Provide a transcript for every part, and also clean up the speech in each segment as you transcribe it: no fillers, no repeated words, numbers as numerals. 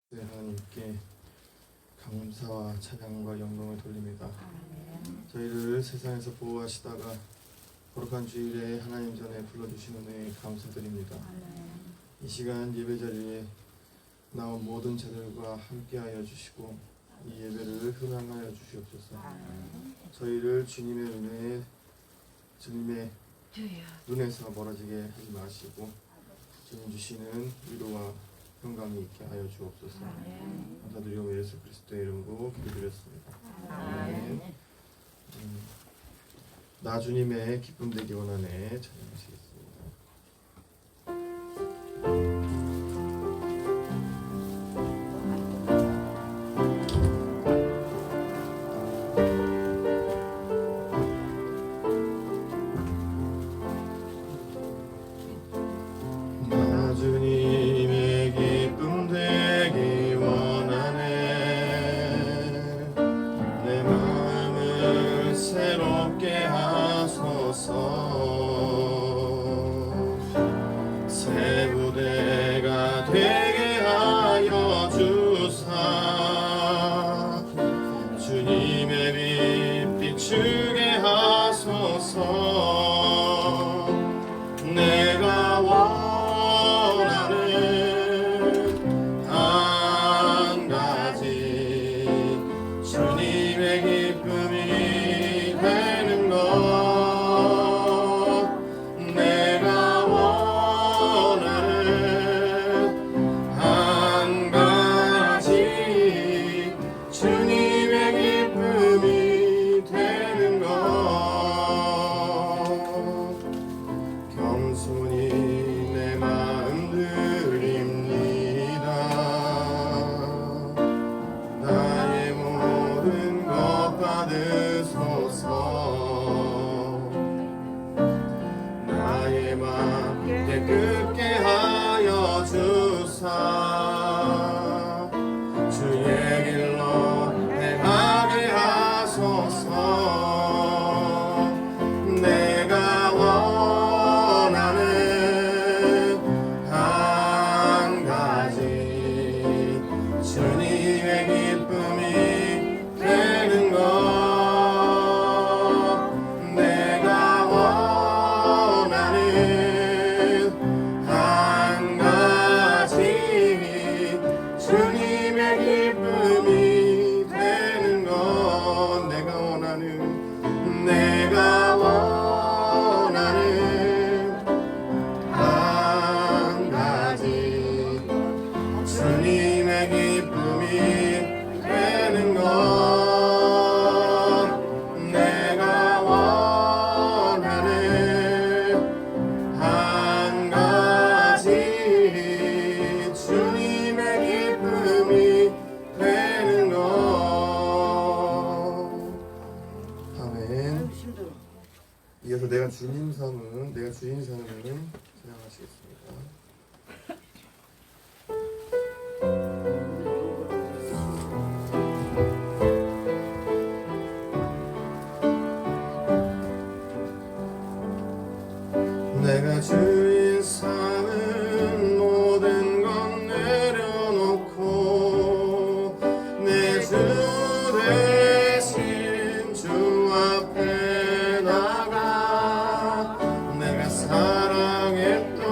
네, 하나님께 감사와 찬양과 영광을 돌립니다. 저희를 세상에서 보호하시다가 거룩한 주일에 하나님 전에 불러주신 은혜에 감사드립니다. 이 시간 예배 자리에 나온 모든 자들과 함께하여 주시고 이 예배를 흥행하여 주시옵소서. 저희를 주님의 은혜에 주님의 눈에서 멀어지게 하지 마시고 주님 주시는 위로와 평강이 있게 하여 주옵소서. 감사드리고 예수 그리스도의 이름으로 기도드렸습니다. 아멘. 나 주님의 기쁨 되기 원하네 찬양하시겠습니다. 나 주님의 기쁨 되기 원하네. 내 마음을 새롭게 하소서. 새 부대가 되게 하여 주사. 주님의 빛 비추게 하소서. 내가 원하는 한 가지 주님의 기쁨이 되는 것. 내가 원하는 한 가지 주님의 기쁨이 되는 것. 겸손히 내 마음 드립니다. 나의 모든 것 받으소서. 나의 맘 깨끗게 하여 주사. 주의 길로 행하게 하소서. 내가 원하는 한 가지 주님의 기쁨이 되는 것. 내가 원하는 한 가지 주님의 기쁨이 되는 것. 내가 원하는 한 가지 주님의 기쁨이 되는 것. 내가 원하는 한 가지 주님의 기쁨이 되는 것. 아멘. 이어서 내가 주님 삼은 찬양하시겠습니다. 내가 주인 삼은 모든 것 내려놓고 내 주 대신 주 앞에 나가. 내가 사랑했던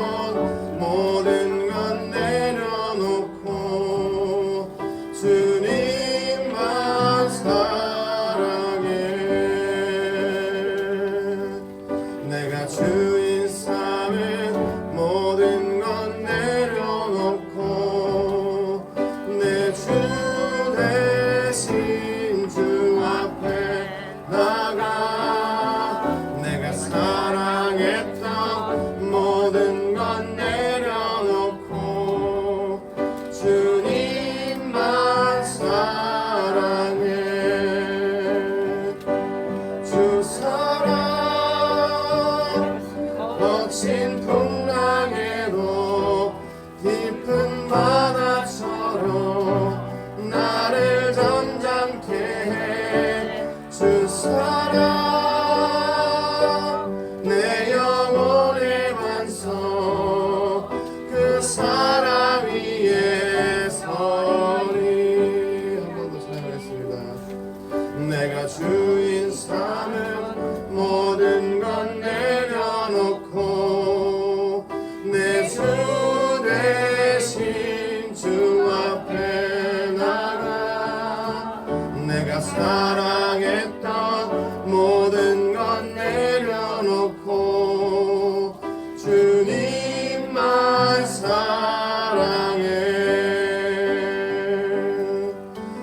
사랑했던 모든 건 내려놓고 주님만 사랑해.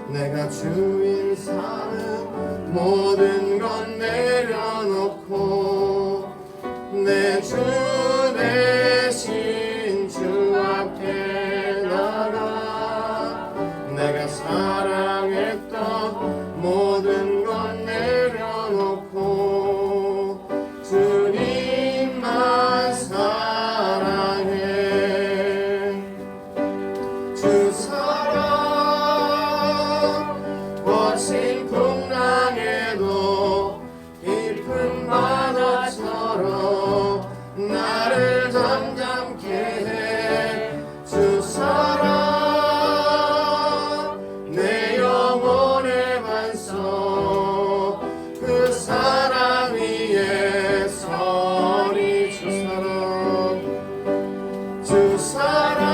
내가 주인 사는 모든 건 내려놓고 내 주 대신 주 앞에 나가 내가 사랑했던 모든 건 내려놓고 주님만 사랑해. 주 사랑 거친 풍랑에도 깊은 바다처럼 나를 잠잠케 해. 주 사랑 내 영혼의 반석 그 사랑 위에 서리. 주 사랑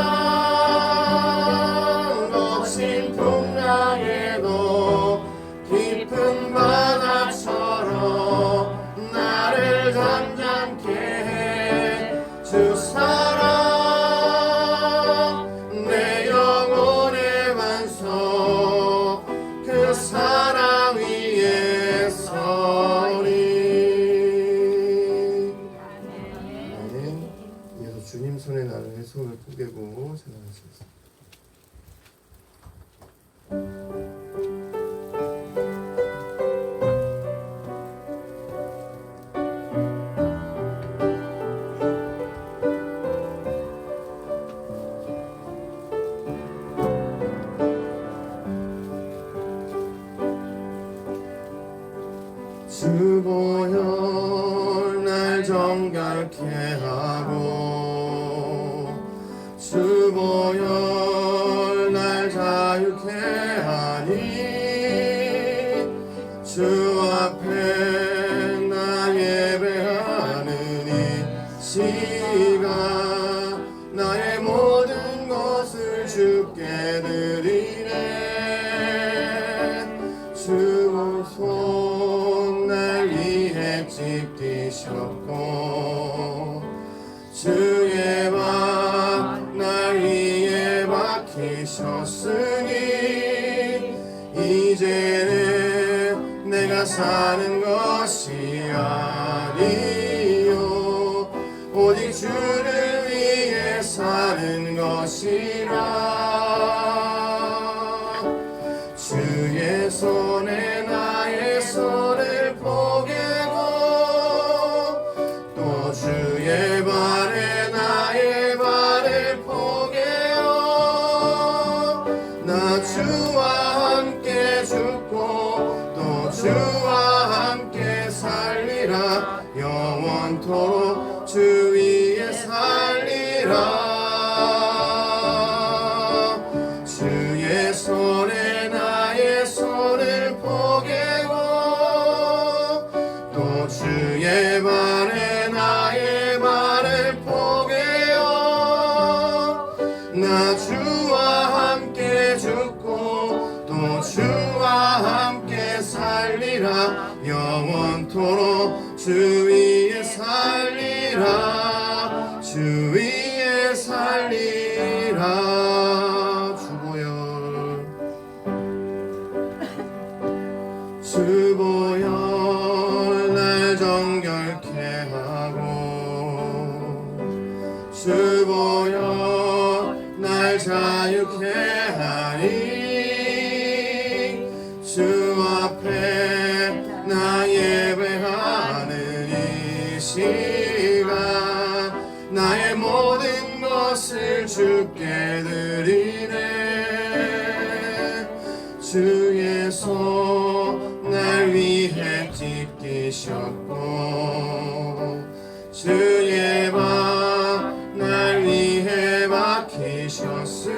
거친 풍랑에도 깊은 바다처럼 나를 잠잠케 해. 주 사랑 내 영혼의 반석 그 사랑 위에 서리. 아멘. 이어서 주님 손에 나를 손을 포개고 찬양하시겠습니다. 주 보혈 날 정결케 하고 주 보혈 날 자유케 하니 주 앞에 나 예배하는 이 시간 나의 모든 것을 주께 드리네. 주 손 날 위해 찢기셨고 주의 발 날 위에 박히셨으니 이제는 내가 사는 것이 아니요 오직 주를 위해 사는 것이라. 주의 손에 나의 손을 포개고 또 주의 발에 나의 발을 포개어 나 주와 함께 죽고 또 주와 함께 살리라. 영원토록 주 위에 살리라. 주의 손에 나의 손을 포개고 또 주의 발에 나의 발을 포개어 나 주와 함께 죽고 또 주와 함께 살리라. 영원토록 주 위에 살리라. 주 위에 살리라. 주보혈 주보혈 날 정결케 하고 주보혈 날 자유케 하니 주 앞에 나 예배하는 이 시간 나의 모든 것을 주께 드리네. 주의 손 날 위해 찢기셨고 주의 발 날 위해 박히셨으니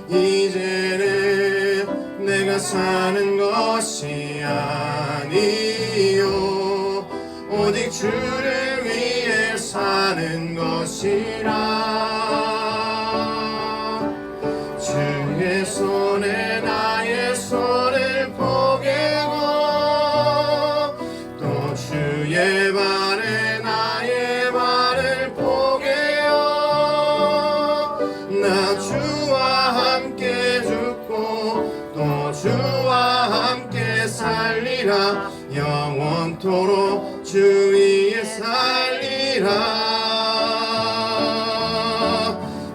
이제는 내가 사는 것이 아니요 오직 주를 위해 사는 것이라. 주의 손에 나의 손을 살리라 영원토록 주 위에 살리라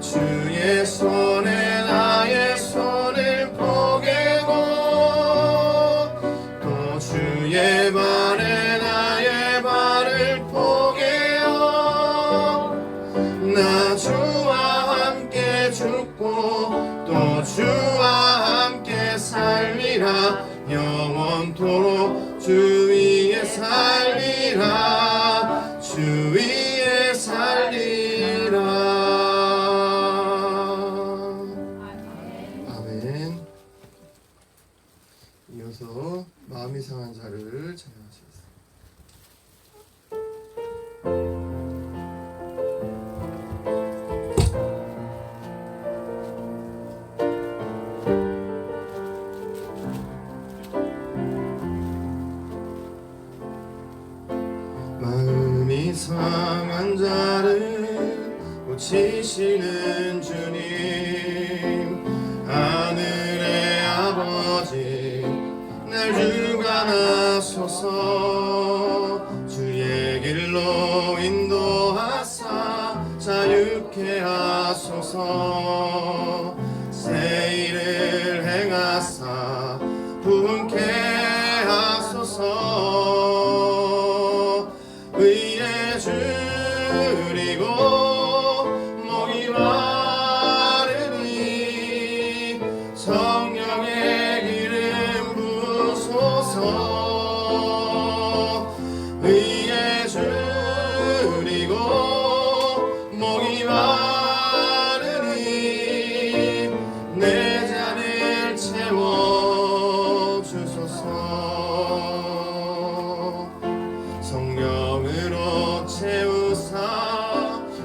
주의 손에 나의 손을 포개고 또 주의 발에 나의 발을 포개어 나 주와 함께 죽고 또 주와 함께 살리라 영원토록 주 위에 살리라 주 위에 살리라. 아멘. 이어서 마음이 상한 자를 찬양하시겠습니다. 마음이 상한 자를 고치시는 주님 하늘의 아버지 날 주관하소서 주의 길로 인도하사 자유케 하소서 새 일을 행하사 부흥케 하소서 의에 줄이고 목이 마르니 성령의 기름 부소서 의에 줄이고 목이 마르니 내 잔을 채워 주소서 성령으로 채우사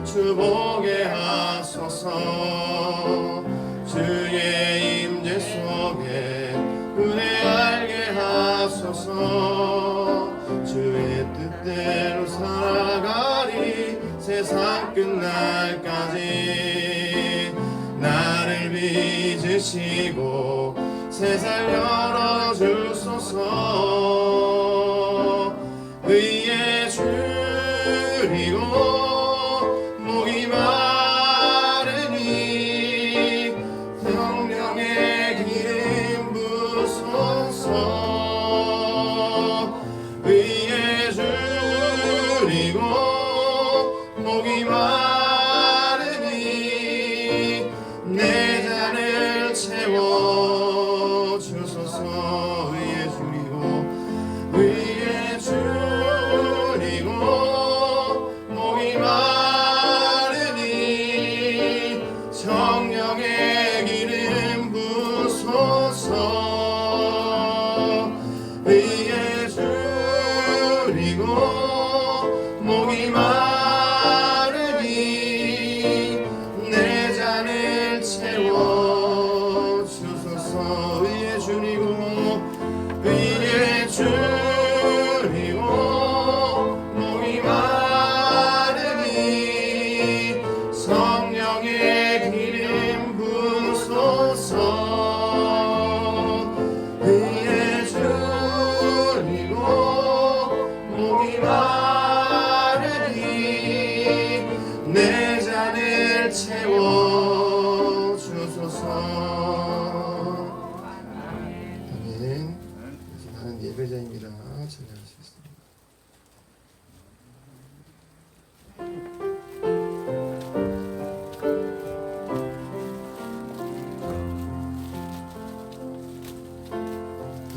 주보게 하소서 주의 임재 속에 은혜 알게 하소서 주의 뜻대로 살아가리 세상 끝날까지 나를 빚으시고 세상 열어주소서 의에 줄이고 목이 마르니 성령의 기름 부소서 의에 줄이고 목이 마르니 내 잔을 채워 주소서 의에 줄이고 의에 줄이고 목이 마르니 성령의 기름 부소서 의에 줄이고 목이 마르니 내 잔을 채워 주소서 의에 줄이고 의에 줄이고 목이 마르니 성령의 기름 부소서 의에 줄이고 목이 마르니 내 잔을 채워 주소서. 아멘. 나는 예배자입니다. 찬양하시겠습니다.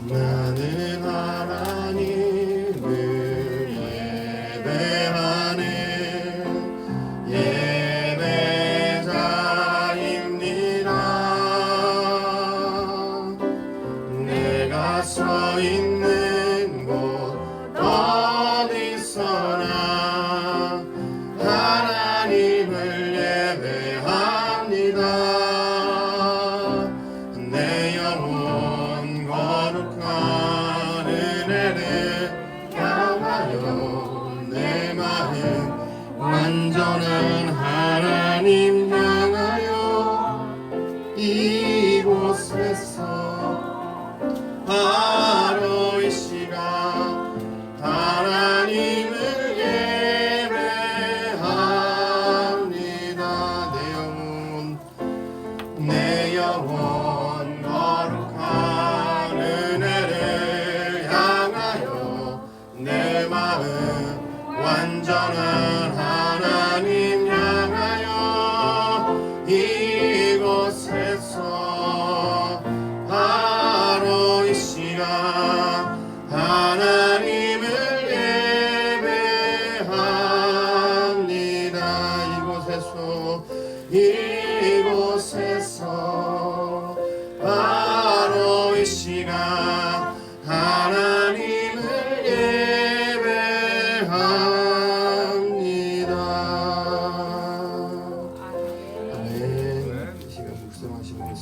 나는 하나님을 예배하는 예배자입니다. 내가 서 있는 곳 어디서나 하나님을 예배합니다. 내 영혼 거룩한 은혜를 향하여 내 마음 완전한 하나님 향하여 이곳에서 바로 이 시간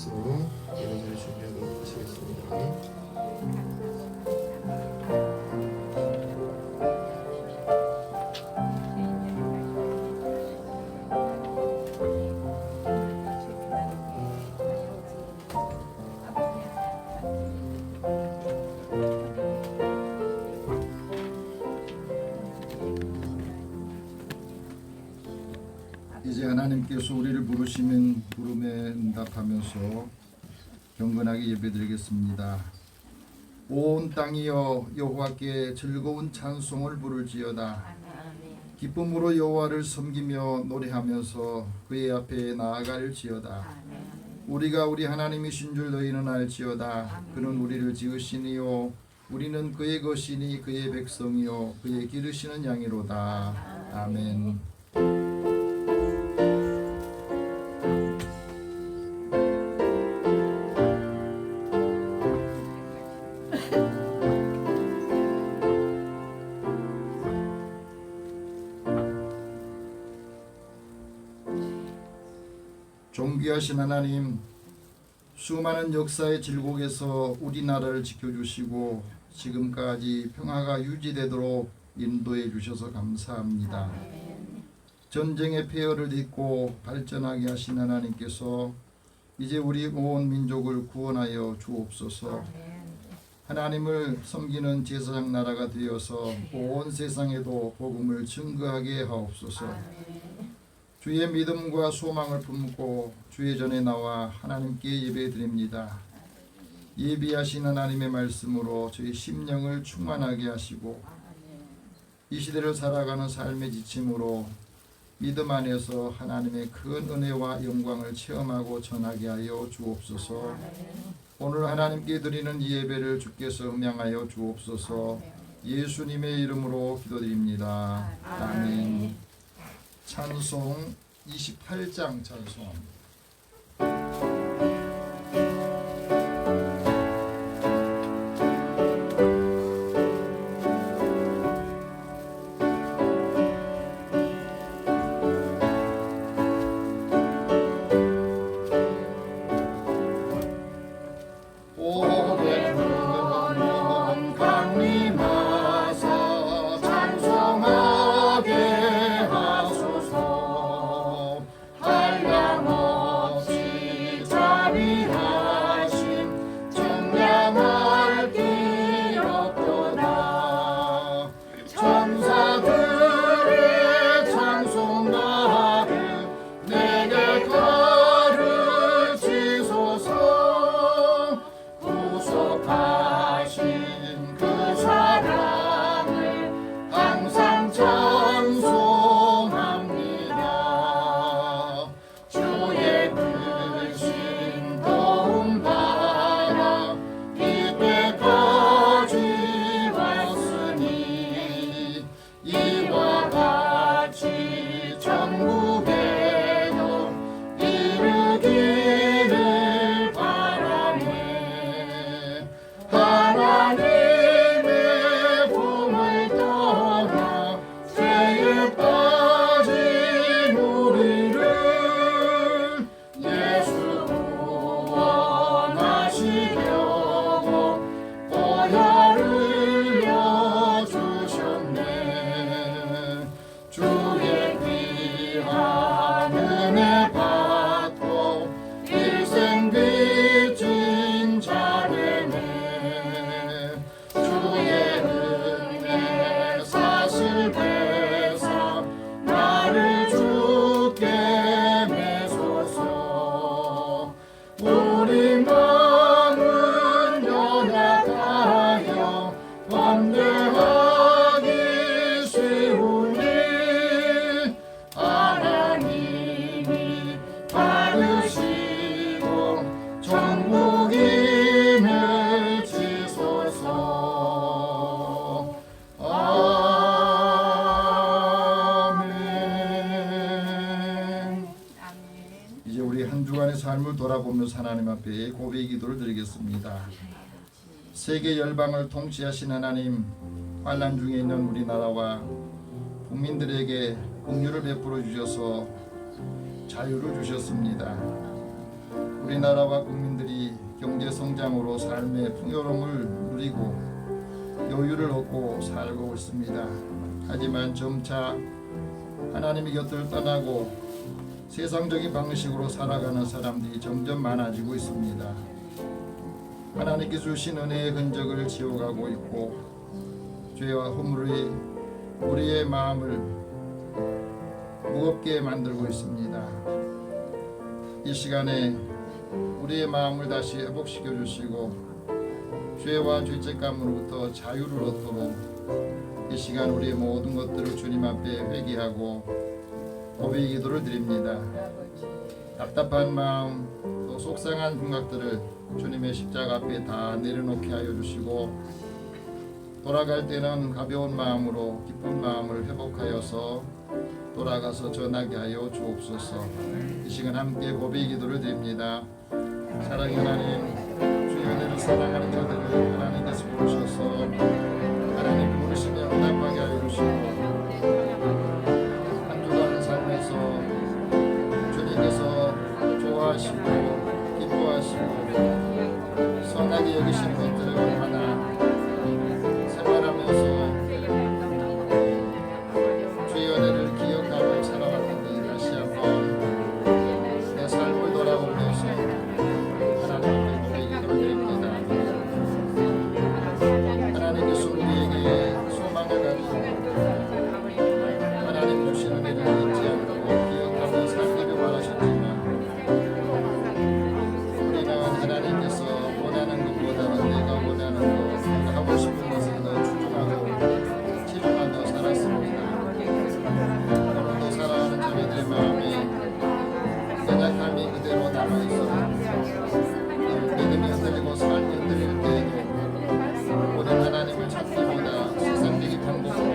말씀 예배드릴 준비하도록 하시겠습니다. 이제 하나님께서 우리를 부르시면 부름에 응답하면서 경건하게 예배드리겠습니다. 온 땅이여 여호와께 즐거운 찬송을 부를지어다. 기쁨으로 여호와를 섬기며 노래하면서 그의 앞에 나아갈지어다. 우리가 우리 하나님이신 줄 너희는 알지어다. 그는 우리를 지으시니요 우리는 그의 것이니 그의 백성이요 그의 기르시는 양이로다. 아멘. 존귀하신 하나님, 수많은 역사의 질곡에서 우리나라를 지켜주시고 지금까지 평화가 유지되도록 인도해 주셔서 감사합니다. 전쟁의 폐허를 딛고 발전하게 하신 하나님께서 이제 우리 온 민족을 구원하여 주옵소서. 하나님을 섬기는 제사장 나라가 되어서 온 세상에도 복음을 증거하게 하옵소서. 주의 믿음과 소망을 품고 주의 전에 나와 하나님께 예배드립니다. 예비하신 하나님의 말씀으로 저희 심령을 충만하게 하시고 이 시대를 살아가는 삶의 지침으로 믿음 안에서 하나님의 큰 은혜와 영광을 체험하고 전하게 하여 주옵소서. 오늘 하나님께 드리는 이 예배를 주께서 음양하여 주옵소서. 예수님의 이름으로 기도드립니다. 아멘. 찬송 28장 찬송합니다. 삶을 돌아보면서 하나님 앞에 고백 기도를 드리겠습니다. 세계 열방을 통치하신 하나님, 환난 중에 있는 우리나라와 국민들에게 긍휼을 베풀어 주셔서 자유를 주셨습니다. 우리나라와 국민들이 경제 성장으로 삶의 풍요로움을 누리고 여유를 얻고 살고 있습니다. 하지만 점차 하나님의 곁을 떠나고 세상적인 방식으로 살아가는 사람들이 점점 많아지고 있습니다. 하나님께 주신 은혜의 흔적을 지워가고 있고 죄와 허물이 우리의 마음을 무겁게 만들고 있습니다. 이 시간에 우리의 마음을 다시 회복시켜 주시고 죄와 죄책감으로부터 자유를 얻도록 이 시간 우리의 모든 것들을 주님 앞에 회개하고 고백 기도를 드립니다. 답답한 마음 또 속상한 생각들을 주님의 십자가 앞에 다 내려놓게 하여 주시고 돌아갈 때는 가벼운 마음으로 기쁜 마음을 회복하여서 돌아가서 전하게 하여 주옵소서. 이 시간 함께 고백 기도를 드립니다. 사랑의 하나님, 주의 은혜를 사랑하는 자들을 하나님께서 부르셔서 하나님 부르시며 응답하게 하여 주시고 한 주간 삶에서 주님께서 좋아하시고 기뻐하시고 선하게 여기시는 것들을 얼마나 생활하면서 주의 은혜를 기억하고 살아왔는지 다시 한번 내 삶을 돌아보면서 하나님 앞에 고백기도를 드립니다. 하나님께서 우리에게 소망을 가지고 하나님 주신 은혜를 잊지 않고 기억하며 살기를 바라셨지만 우리는 하나님께서 원하는 것보다는 내가 원하는 것, 내가 하고 싶은 것을 더 치중하며 살았습니다. 오늘도 살아가는 자매들의 마음에 연약함이 그대로 남아있어 믿음이 흔들리고 삶이 흔들릴 때에도 오늘 하나님을 찾기보다 세상적인 방법으로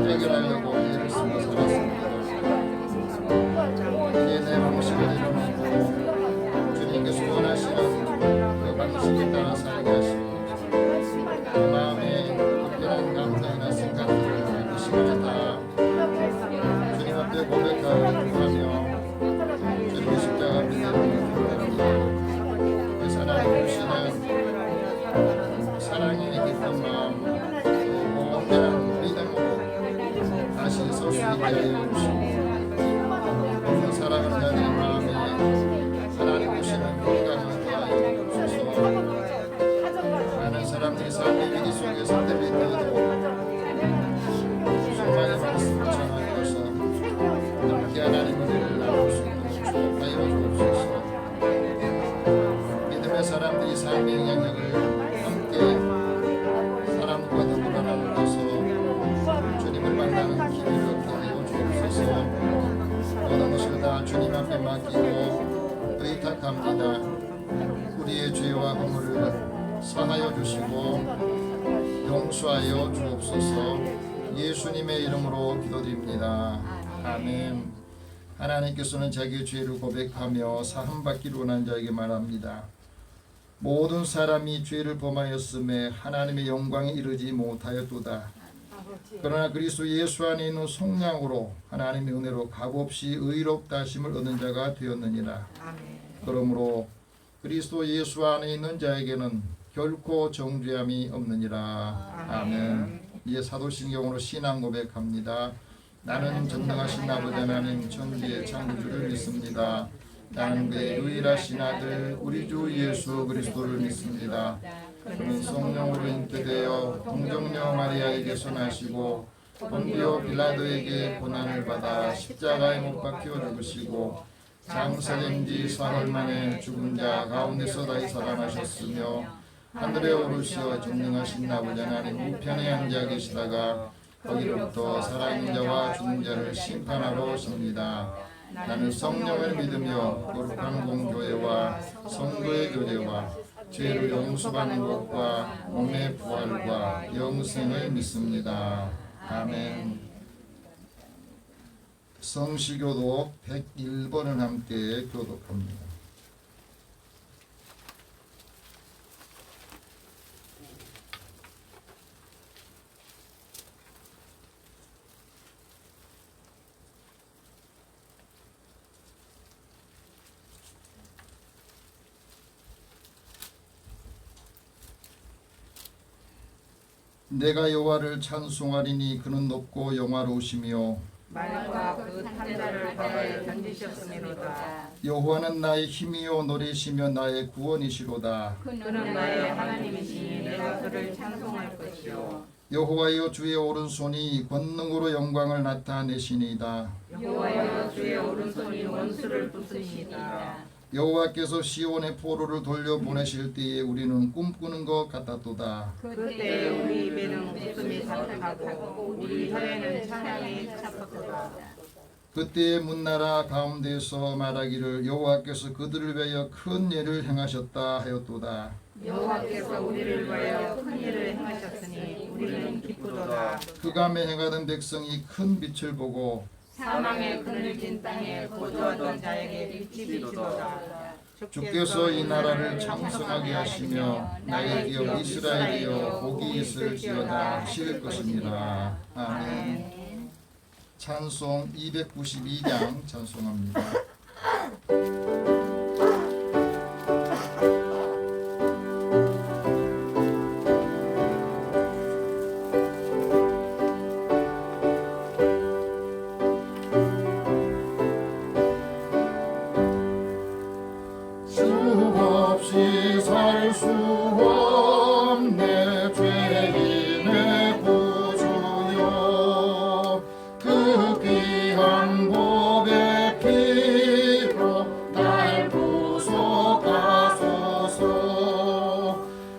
해결하려고 애를 쓰고 살았습니다. 이제 내 방식을 내려놓고 주님께서 원하시는 그 방식에 따라 살게 하시고 그 마음에 특별한 감정이나 생각들을 이 시간에 다 주님 앞에 고백하며 주님의 십자가 앞에 내려놓기 바랍니다. 그 사랑을 주시는 사랑의 깊은 마음 또 온전한 믿음으로 다시 설 수 있게 하여 주시고 모든 사랑하는 자들의 마음에 하나님 주시는 건강을 더하여 주소서. 많은 사람들이 삶의 위기 속에 살들릴 때에도 소망의 말씀을 전하여서 함께 하나님 은혜를 나눌 수 있도록 축복하여 주옵소서. 믿음의 사람들이 삶의 영향력을 함께 사람과 더불어 나누어서 주님을 만나는 기회를 얻게 하여 주옵소서. 모든 것을 다 주님 앞에 맡기고 의탁합니다. 우리의 죄와 허물을 사하여 주시고 용서하여 주옵소서. 예수님의 이름으로 기도드립니다. 아멘. 하나님께서는 자기의 죄를 고백하며 사함받기를 원하는 자에게 말합니다. 모든 사람이 죄를 범하였음에 하나님의 영광에 이르지 못하였도다. 그러나 그리스도 예수 안에 있는 속량으로 하나님의 은혜로 값없이 의롭다 하심을 얻는 자가 되었느니라. 그러므로 그리스도 예수 안에 있는 자에게는 결코 정죄함이 없느니라. 아멘. 이제 사도신경으로 신앙 고백합니다. 나는 전능하신 아버지 하나님 천지의 창조주를 믿습니다. 나는 그의 유일하신 아들 우리 주 예수 그리스도를 믿습니다. 그는 성령으로 잉태되어 동정녀 마리아에게서 나시고 본디오 빌라도에게 고난을 받아 십자가에 못 박혀 죽으시고 장사된 지 사흘 만에 죽은 자 가운데서 다시 살아나셨으며 하늘에 오르시어 전능하신 아버지 하나님 우편에 앉아 계시다가 거기로부터 살아있는 자와 죽은 자를 심판하러 오십니다. 나는 성령을 믿으며 거룩한 공교회와 성도의 교제와 죄를 용서받는 것과 몸의 부활과 영생을 믿습니다. 아멘. 성시교도 101번을 함께 교독합니다. 내가 여호와를 찬송하리니 그는 높고 영화로우시며 말과 그 탄자를 바다에 던지셨음이로다. 여호와는 나의 힘이요 노래시며 나의 구원이시로다. 그는 나의 하나님이시니 내가 그를 찬송할 것이요. 여호와여 주의 오른손이 권능으로 영광을 나타내시니이다. 여호와여 주의 오른손이 원수를 부수시니이다. 여호와께서 시온의 포로를 돌려보내실 때에 우리는 꿈꾸는 것 같았도다. 그때 우리 입에는 웃음이 가득하고 우리 혀에는 찬양이 차섰도다. 그때 문나라 가운데서 말하기를 여호와께서 그들을 위하여 큰 일을 행하셨다 하였도다. 여호와께서 우리를 위하여 큰 일을 행하셨으니 우리는 기쁘도다. 흑암에 행하던 백성이 큰 빛을 보고 사망의 그늘진 땅에 거주하던 자에게 빛이 비치도다. 주께서 이 나라를 창성하게 하시며 나의 기업 이스라엘이여 복이 있을지어다 하실 것입니다. 아멘. 찬송 292장 찬송합니다. 없이 살 수 없네 죄인의 구주여 그 귀한 보배 피로 날 구속하소서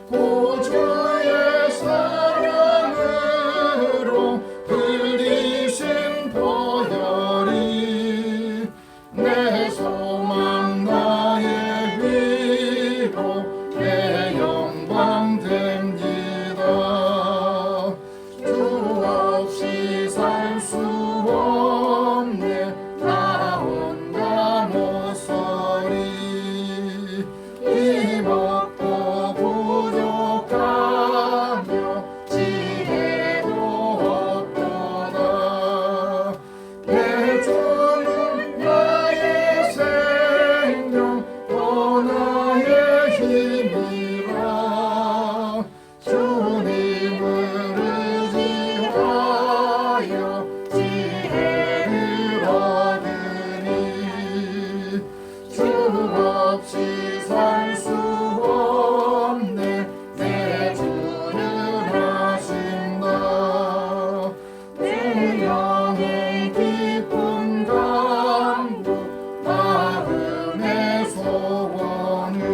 구주의 사랑으로 흘리신 보혈이 내 소망 나의 내 영광 됩니다. 주 없이 살 수 없네 나 혼자 못 서리 힘없고 부족하며 지혜도 없도다. 내 주는 나의 생명 또 나의 힘이라 주님을 의지하여 지혜를 얻으니 주 없이 살 수 없네 내 주는 하신다. 내 영의 깊은 간구 마음의 소원을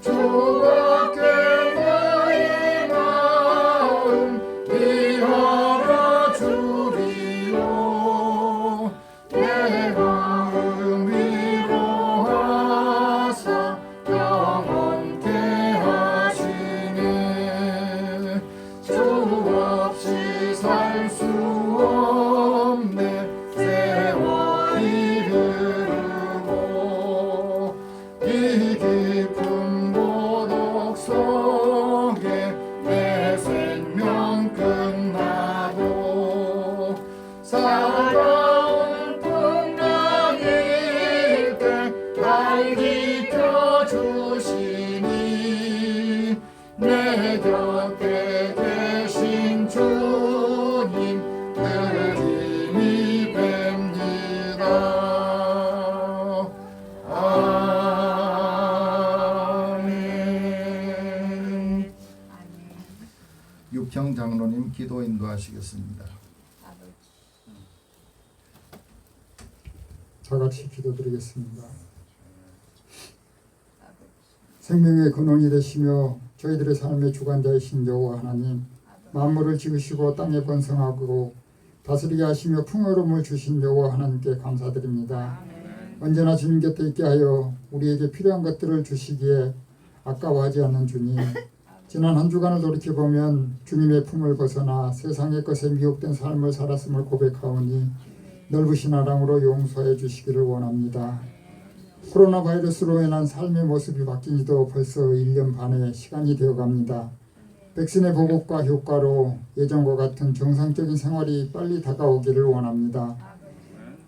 주밖에 나의 마음 위하여 주리요. 내 마음 위로하사 영원케 하시네. 주 없이 살 수 없네 세월이 흐르고 이 깊은 고독 속에 내 생명 끝나도 살아온 풍랑일 때 날 지켜주시니 내 곁에 계신 주님 늘 힘이 뵙니다. 아멘. 육평 장로님 기도 인도하시겠습니다. 다 같이 기도드리겠습니다. 생명의 근원이 되시며 저희들의 삶의 주관자이신 여호와 하나님, 만물을 지으시고 땅에 번성하고 다스리게 하시며 풍요로움을 주신 여호와 하나님께 감사드립니다. 언제나 주님 곁에 있게 하여 우리에게 필요한 것들을 주시기에 아까워하지 않는 주님, 지난 한 주간을 돌이켜보면 주님의 품을 벗어나 세상의 것에 미혹된 삶을 살았음을 고백하오니 넓으신 아랑으로 용서해 주시기를 원합니다. 코로나 바이러스로 인한 삶의 모습이 바뀐 지도 벌써 1년 반의 시간이 되어갑니다. 백신의 보급과 효과로 예전과 같은 정상적인 생활이 빨리 다가오기를 원합니다.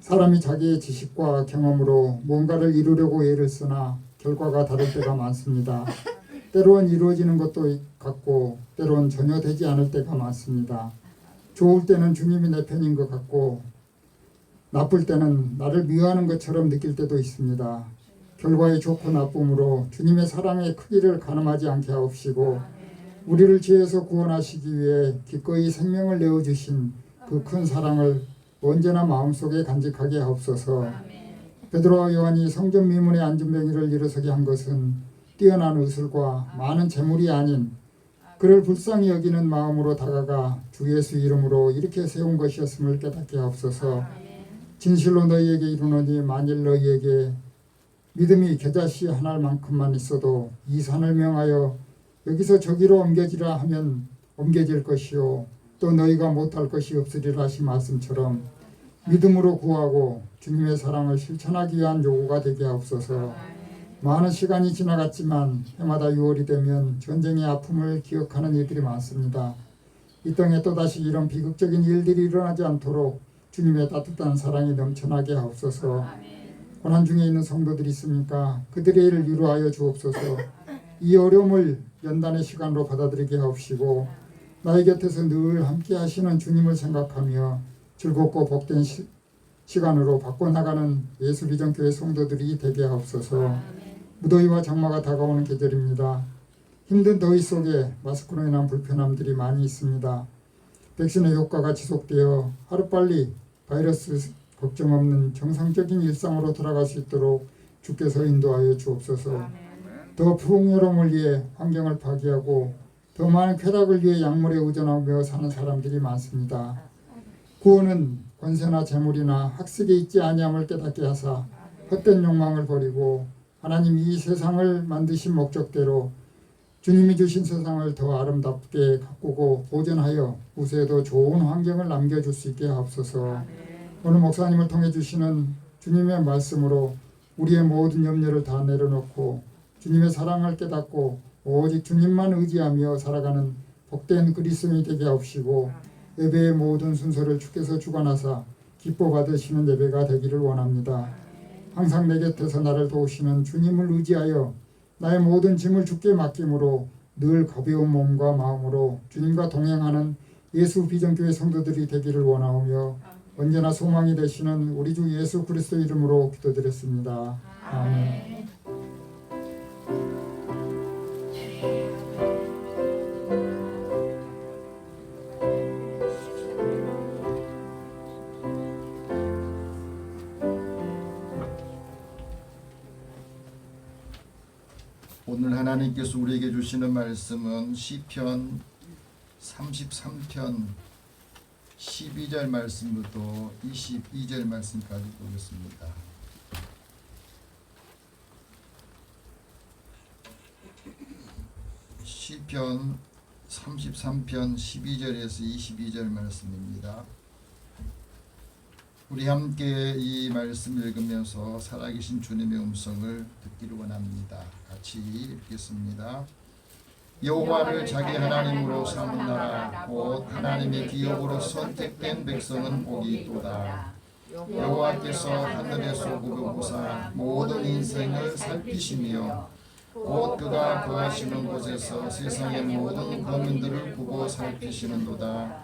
사람이 자기의 지식과 경험으로 뭔가를 이루려고 애를 쓰나 결과가 다를 때가 많습니다. 때로는 이루어지는 것도 같고 때로는 전혀 되지 않을 때가 많습니다. 좋을 때는 주님이 내 편인 것 같고 나쁠 때는 나를 미워하는 것처럼 느낄 때도 있습니다. 결과의 좋고 나쁨으로 주님의 사랑의 크기를 가늠하지 않게 하옵시고 우리를 죄에서 구원하시기 위해 기꺼이 생명을 내어주신 그 큰 사랑을 언제나 마음속에 간직하게 하옵소서. 베드로와 요한이 성전 미문에 앉은 병이를 일어서게 한 것은 뛰어난 의술과 많은 재물이 아닌 그를 불쌍히 여기는 마음으로 다가가 주 예수 이름으로 이렇게 세운 것이었음을 깨닫게 하옵소서. 진실로 너희에게 이르노니 만일 너희에게 믿음이 겨자씨 하나만큼만 있어도 이 산을 명하여 여기서 저기로 옮겨지라 하면 옮겨질 것이요 또 너희가 못할 것이 없으리라 하신 말씀처럼 믿음으로 구하고 주님의 사랑을 실천하기 위한 요구가 되게 하옵소서. 많은 시간이 지나갔지만 해마다 6월이 되면 전쟁의 아픔을 기억하는 이들이 많습니다. 이 땅에 또다시 이런 비극적인 일들이 일어나지 않도록 주님의 따뜻한 사랑이 넘쳐나게 하옵소서. 고난 중에 있는 성도들이 있으니까 그들의 일을 위로하여 주옵소서. 이 어려움을 연단의 시간으로 받아들이게 하옵시고 나의 곁에서 늘 함께 하시는 주님을 생각하며 즐겁고 복된 시간으로 바꿔나가는 예수비전교회 성도들이 되게 하옵소서. 무더위와 장마가 다가오는 계절입니다. 힘든 더위 속에 마스크로 인한 불편함들이 많이 있습니다. 백신의 효과가 지속되어 하루빨리 바이러스 걱정 없는 정상적인 일상으로 돌아갈 수 있도록 주께서 인도하여 주옵소서. 더 풍요로움을 위해 환경을 파괴하고 더 많은 쾌락을 위해 약물에 의존하며 사는 사람들이 많습니다. 구원은 권세나 재물이나 학식에 있지 아니함을 깨닫게 하사 헛된 욕망을 버리고 하나님 이 세상을 만드신 목적대로 주님이 주신 세상을 더 아름답게 가꾸고 보존하여 후세에도 좋은 환경을 남겨줄 수 있게 하옵소서. 오늘 목사님을 통해 주시는 주님의 말씀으로 우리의 모든 염려를 다 내려놓고 주님의 사랑을 깨닫고 오직 주님만 의지하며 살아가는 복된 그리스도인이 되게 하옵시고 예배의 모든 순서를 주께서 주관하사 기뻐 받으시는 예배가 되기를 원합니다. 항상 내 곁에서 나를 도우시는 주님을 의지하여 나의 모든 짐을 주께 맡김으로 늘 가벼운 몸과 마음으로 주님과 동행하는 예수 비전교회 성도들이 되기를 원하오며 언제나 소망이 되시는 우리 주 예수 그리스도 이름으로 기도드렸습니다. 아멘. 오늘 하나님께서 우리에게 주시는 말씀은 시편 33편 12절 말씀부터 22절 말씀까지 보겠습니다. 시편 33편 12절에서 22절 말씀입니다. 우리 함께 이 말씀 읽으면서 살아계신 주님의 음성을 듣기를 원합니다. 같이 읽겠습니다. 여호와를 자기 하나님으로 삼은 나라 곧 하나님의 기업으로 선택된 백성은 복이 있도다. 여호와께서 하늘에서 보고보사 모든 인생을 살피시며 곧 그가 거하시는 곳에서 세상의 모든 거민들을 보고 살피시는도다.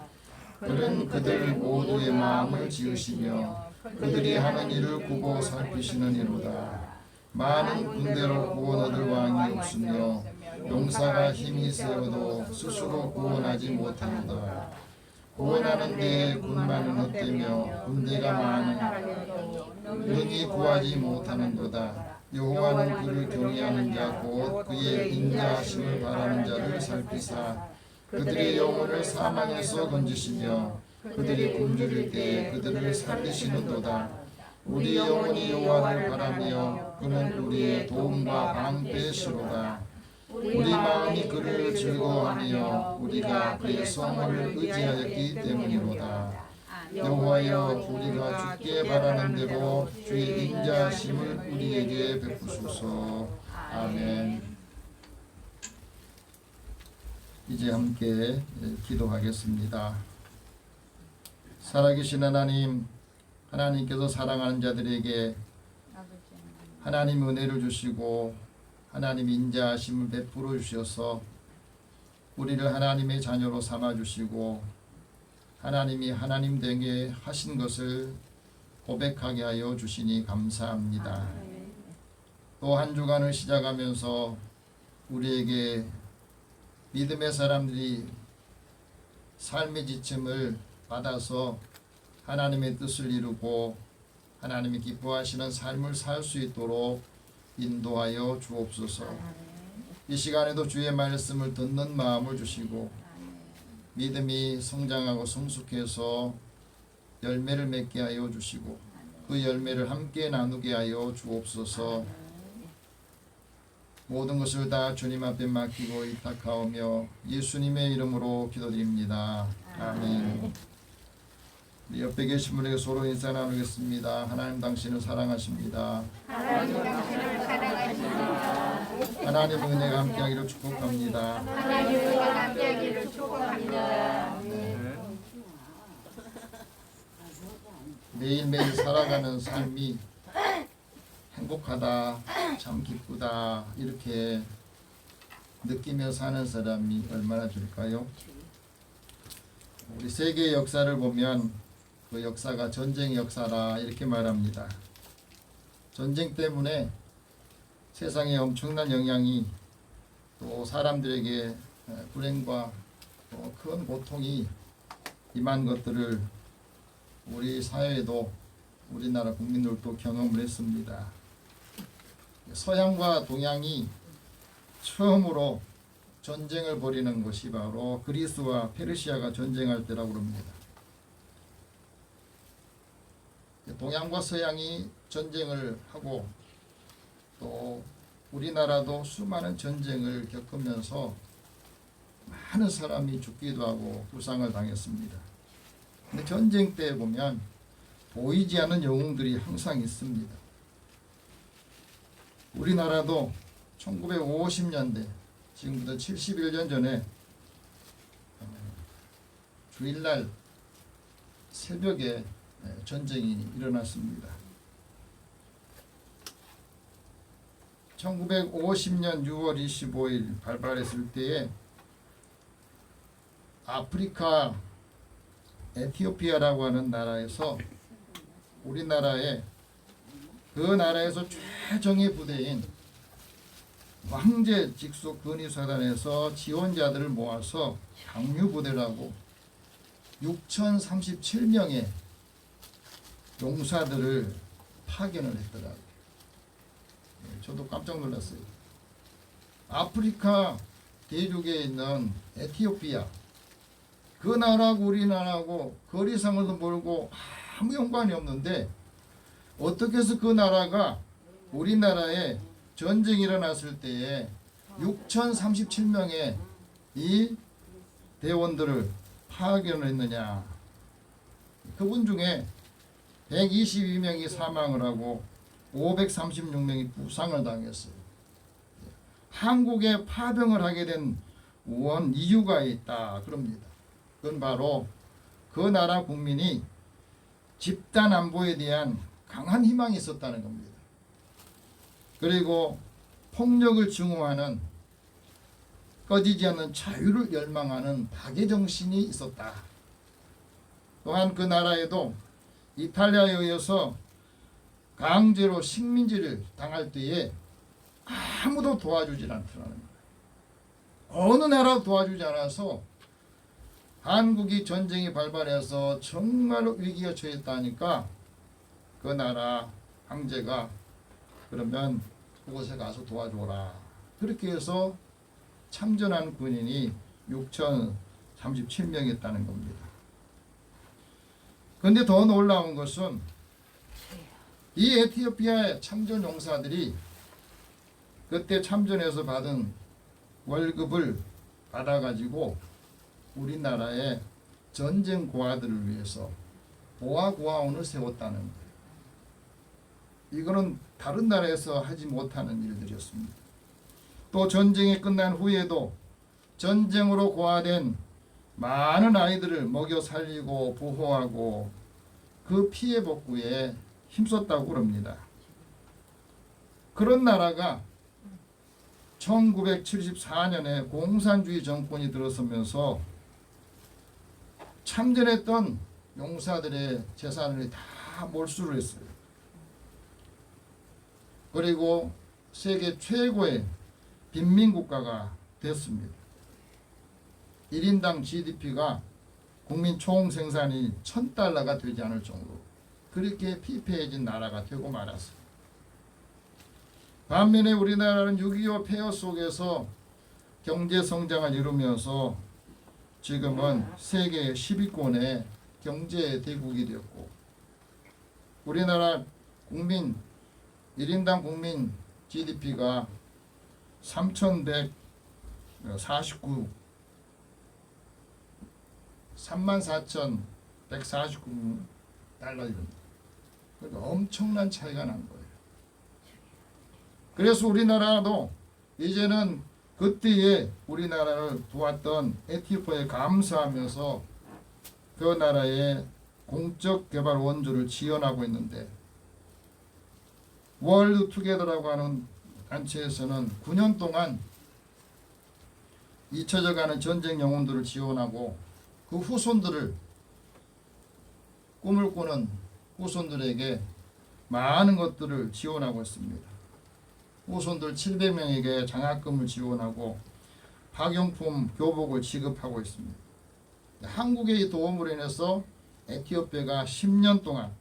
그는 그들 모두의 마음을 지으시며 그들이 하는 일을 보고 살피시느니로다. 많은 군대로 구원 얻을 왕이 없으며 용사가 힘이 세어도 스스로 구원하지 못하노다. 구원하는 데에 군마는 헛되며 군대가 많은 능히 구하지 못하는도다. 여호와는 그를 경외하는 자 곧 그의 인자하심을 바라는 자를 살피사 그들의 영혼을 사망에서 건지시며 그들이 굶주릴 때에 그들을 살리시는도다. 우리 영혼이 여호와를 바라며 그는 우리의 도움과 방패시로다. 우리 마음이 그를 즐거워하며 우리가 그의 성을 의지하였기 때문이로다. 여호와여 우리가 주께 바라는 대로 주의 인자하심을 우리에게 베푸소서. 아멘. 이제 함께 기도하겠습니다. 살아계신 하나님, 하나님께서 사랑하는 자들에게 하나님 은혜를 주시고 하나님이 인자하심을 베풀어 주셔서 우리를 하나님의 자녀로 삼아 주시고 하나님이 하나님 되게 하신 것을 고백하게 하여 주시니 감사합니다. 또 한 주간을 시작하면서 우리에게 믿음의 사람들이 삶의 지침을 받아서 하나님의 뜻을 이루고 하나님이 기뻐하시는 삶을 살 수 있도록 인도하여 주옵소서. 이 시간에도 주의 말씀을 듣는 마음을 주시고 믿음이 성장하고 성숙해서 열매를 맺게 하여 주시고 그 열매를 함께 나누게 하여 주옵소서. 모든 것을 다 주님 앞에 맡기고 의탁하오며 예수님의 이름으로 기도드립니다. 아멘. 우리 옆에 계신 분에게 서로 인사 나누겠습니다. 하나님 당신을 사랑하십니다. 하나님 당신을 사랑하십니다. 하나님 은혜가 함께하기를 축복합니다. 하나님 은혜가 함께하기를 축복합니다. 매일매일 살아가는 삶이 행복하다, 참 기쁘다 이렇게 느끼며 사는 사람이 얼마나 될까요? 우리 세계 역사를 보면 그 역사가 전쟁 역사라 이렇게 말합니다. 전쟁 때문에 세상에 엄청난 영향이 또 사람들에게 불행과 또 큰 고통이 임한 것들을 우리 사회에도 우리나라 국민들도 경험을 했습니다. 서양과 동양이 처음으로 전쟁을 벌이는 것이 바로 그리스와 페르시아가 전쟁할 때라고 합니다. 동양과 서양이 전쟁을 하고 또 우리나라도 수많은 전쟁을 겪으면서 많은 사람이 죽기도 하고 부상을 당했습니다. 근데 전쟁 때 보면 보이지 않는 영웅들이 항상 있습니다. 우리나라도 1950년대 지금부터 71년 전에 주일날 새벽에 전쟁이 일어났습니다. 1950년 6월 25일 발발했을 때에 아프리카 에티오피아라고 하는 나라에서 우리나라에 그 나라에서 최정예 부대인 황제 직속 근위사단에서 지원자들을 모아서 강류부대라고 6,037명의 용사들을 파견을 했더라고요. 저도 깜짝 놀랐어요. 아프리카 대륙에 있는 에티오피아 그 나라하고 우리나라하고 거리상을도 멀고 아무 연관이 없는데 어떻게 해서 그 나라가 우리나라에 전쟁이 일어났을 때에 6,037명의 이 대원들을 파견을 했느냐. 그분 중에 122명이 사망을 하고 536명이 부상을 당했어요. 한국에 파병을 하게 된 원 이유가 있다 그럽니다. 그건 바로 그 나라 국민이 집단 안보에 대한 강한 희망이 있었다는 겁니다. 그리고 폭력을 증오하는 꺼지지 않는 자유를 열망하는 박애 정신이 있었다. 또한 그 나라에도 이탈리아에 의해서 강제로 식민지를 당할 때에 아무도 도와주지 않더라는 거예요. 어느 나라도 도와주지 않아서 한국이 전쟁이 발발해서 정말로 위기가 처했다니까 그 나라 황제가 그러면 그곳에 가서 도와줘라. 그렇게 해서 참전한 군인이 6,037명이었다는 겁니다. 그런데 더 놀라운 것은 이 에티오피아의 참전 용사들이 그때 참전해서 받은 월급을 받아가지고 우리나라의 전쟁 고아들을 위해서 보아고아원을 세웠다는 거예요. 이거는 다른 나라에서 하지 못하는 일들이었습니다. 또 전쟁이 끝난 후에도 전쟁으로 고아된 많은 아이들을 먹여 살리고 보호하고 그 피해 복구에 힘썼다고 그럽니다. 그런 나라가 1974년에 공산주의 정권이 들어서면서 참전했던 용사들의 재산을 다 몰수를 했어요. 그리고 세계 최고의 빈민국가가 됐습니다. 1인당 GDP가 국민 총생산이 $1,000가 되지 않을 정도로 그렇게 피폐해진 나라가 되고 말았어요. 반면에 우리나라는 6.25 폐허 속에서 경제 성장을 이루면서 지금은 세계 10위권의 경제 대국이 되었고, 우리나라 국민 1인당 국민 GDP가 34,149달러입니다. 그러니까 엄청난 차이가 난 거예요. 그래서 우리나라도 이제는 그때에 우리나라를 도왔던 에티오피아에 감사하면서 그 나라의 공적 개발 원조를 지원하고 있는데, 월드 투게더라고 하는 단체에서는 9년 동안 잊혀져가는 전쟁 영웅들을 지원하고 그 후손들을, 꿈을 꾸는 후손들에게 많은 것들을 지원하고 있습니다. 후손들 700명에게 장학금을 지원하고 학용품, 교복을 지급하고 있습니다. 한국의 도움으로 인해서 에티오피아가 10년 동안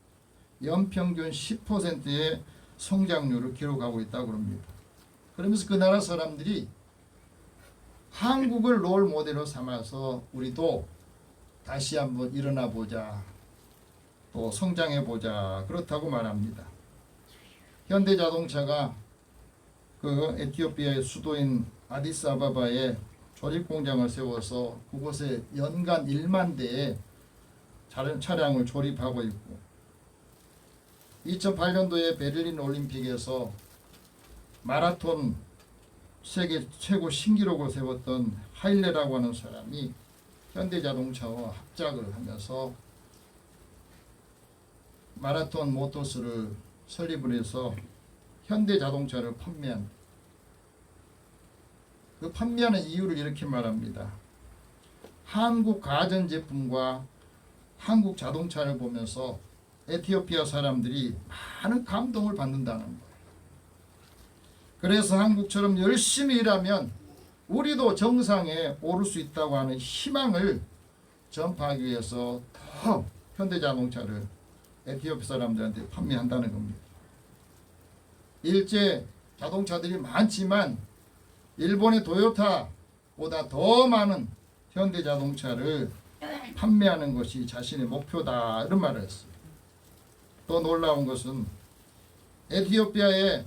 연평균 10%의 성장률을 기록하고 있다고 합니다. 그러면서 그 나라 사람들이 한국을 롤 모델로 삼아서 우리도 다시 한번 일어나 보자, 또 성장해 보자, 그렇다고 말합니다. 현대자동차가 그 에티오피아의 수도인 아디스아바바에 조립 공장을 세워서 그곳에 연간 1만 대의 차량을 조립하고 있고, 2008년도에 베를린 올림픽에서 마라톤 세계 최고 신기록을 세웠던 하일레라고 하는 사람이 현대자동차와 합작을 하면서 마라톤 모터스를 설립을 해서 현대자동차를 판매한, 그 판매하는 이유를 이렇게 말합니다. 한국 가전제품과 한국 자동차를 보면서 에티오피아 사람들이 많은 감동을 받는다는 거예요. 그래서 한국처럼 열심히 일하면 우리도 정상에 오를 수 있다고 하는 희망을 전파하기 위해서 더 현대자동차를 에티오피아 사람들한테 판매한다는 겁니다. 일제 자동차들이 많지만 일본의 토요타보다 더 많은 현대자동차를 판매하는 것이 자신의 목표다, 이런 말을 했어요. 또 놀라운 것은 에티오피아의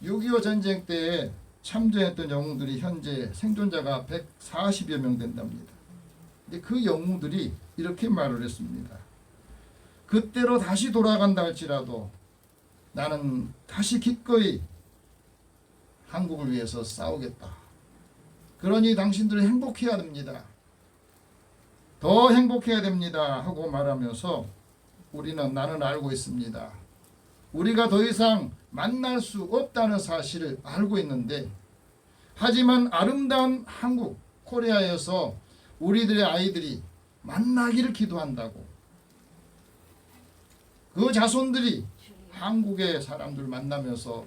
6.25 전쟁 때에 참전했던 영웅들이 현재 생존자가 140여 명 된답니다. 근데 그 영웅들이 이렇게 말을 했습니다. 그때로 다시 돌아간다 할지라도 나는 다시 기꺼이 한국을 위해서 싸우겠다. 그러니 당신들은 행복해야 됩니다. 더 행복해야 됩니다 하고 말하면서 나는 알고 있습니다. 우리가 더 이상 만날 수 없다는 사실을 알고 있는데, 하지만 아름다운 한국, 코리아에서 우리들의 아이들이 만나기를 기도한다고, 그 자손들이 한국의 사람들 만나면서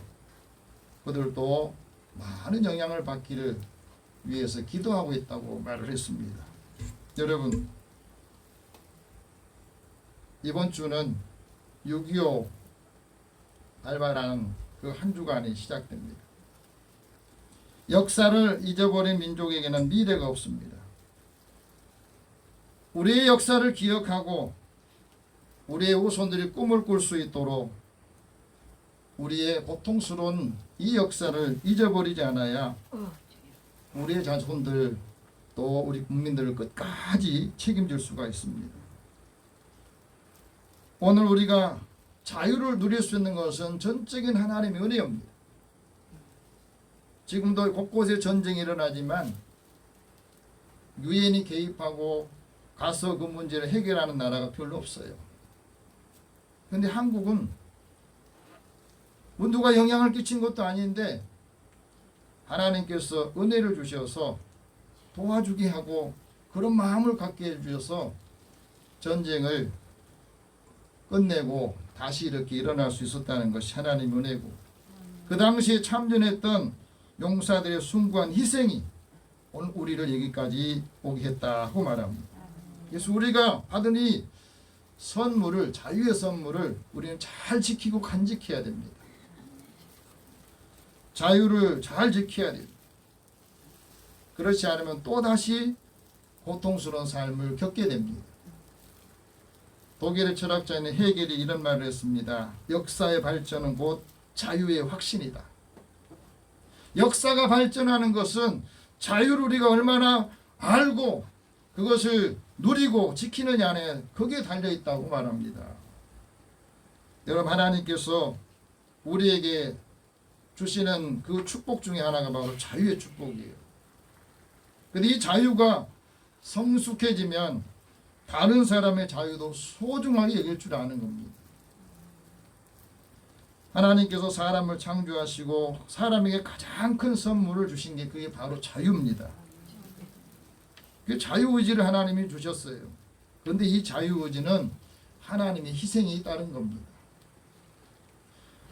그들도 많은 영향을 받기를 위해서 기도하고 있다고 말을 했습니다. 여러분, 이번 주는 6.25 발발하는 그 한 주간이 시작됩니다. 역사를 잊어버린 민족에게는 미래가 없습니다. 우리의 역사를 기억하고 우리의 후손들이 꿈을 꿀 수 있도록 우리의 고통스러운 이 역사를 잊어버리지 않아야 우리의 자손들 또 우리 국민들을 끝까지 책임질 수가 있습니다. 오늘 우리가 자유를 누릴 수 있는 것은 전적인 하나님의 은혜입니다. 지금도 곳곳에 전쟁이 일어나지만 유엔이 개입하고 가서 그 문제를 해결하는 나라가 별로 없어요. 그런데 한국은 누가 영향을 끼친 것도 아닌데 하나님께서 은혜를 주셔서 도와주게 하고 그런 마음을 갖게 해주셔서 전쟁을 끝내고 다시 이렇게 일어날 수 있었다는 것이 하나님의 은혜고, 그 당시에 참전했던 용사들의 숭고한 희생이 오늘 우리를 여기까지 오게 했다고 말합니다. 그래서 우리가 받은 이 선물을, 자유의 선물을 우리는 잘 지키고 간직해야 됩니다. 자유를 잘 지켜야 돼요. 그렇지 않으면 또다시 고통스러운 삶을 겪게 됩니다. 독일의 철학자인 헤겔이 이런 말을 했습니다. 역사의 발전은 곧 자유의 확신이다. 역사가 발전하는 것은 자유를 우리가 얼마나 알고 그것을 누리고 지키느냐에 거기에 달려있다고 말합니다. 여러분, 하나님께서 우리에게 주시는 그 축복 중에 하나가 바로 자유의 축복이에요. 근데 이 자유가 성숙해지면 다른 사람의 자유도 소중하게 여길 줄 아는 겁니다. 하나님께서 사람을 창조하시고 사람에게 가장 큰 선물을 주신 게 그게 바로 자유입니다. 그 자유의지를 하나님이 주셨어요. 그런데 이 자유의지는 하나님의 희생이 따른 겁니다.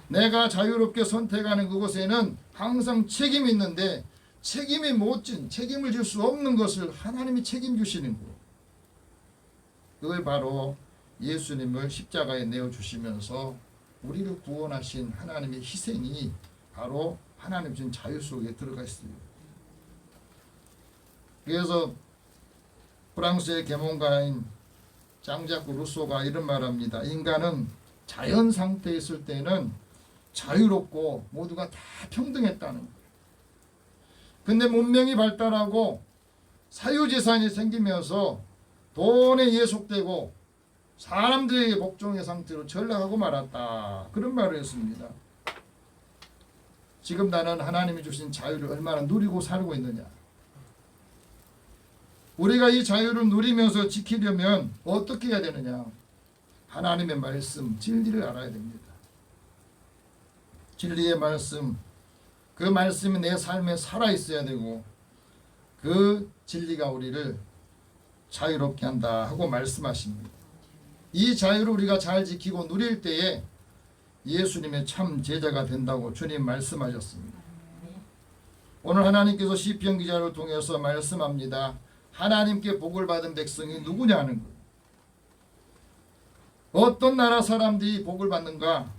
내가 자유롭게 선택하는 그곳에는 항상 책임이 있는데 책임을 질 수 없는 것을 하나님이 책임주시는 거. 그걸 바로 예수님을 십자가에 내어주시면서 우리를 구원하신 하나님의 희생이 바로 하나님 주신 자유 속에 들어가 있습니다. 그래서 프랑스의 계몽가인 장자크 루소가 이런 말합니다. 인간은 자연 상태에 있을 때는 자유롭고 모두가 다 평등했다는 거예요. 근데 문명이 발달하고 사유재산이 생기면서 돈에 예속되고 사람들에게 복종의 상태로 전락하고 말았다. 그런 말을 했습니다. 지금 나는 하나님이 주신 자유를 얼마나 누리고 살고 있느냐. 우리가 이 자유를 누리면서 지키려면 어떻게 해야 되느냐. 하나님의 말씀, 진리를 알아야 됩니다. 진리의 말씀, 그 말씀이 내 삶에 살아있어야 되고 그 진리가 우리를 자유롭게 한다 하고 말씀하십니다. 이 자유를 우리가 잘 지키고 누릴 때에 예수님의 참 제자가 된다고 주님 말씀하셨습니다. 오늘 하나님께서 시편 기자를 통해서 말씀합니다. 하나님께 복을 받은 백성이 누구냐는 거예요. 어떤 나라 사람들이 복을 받는가?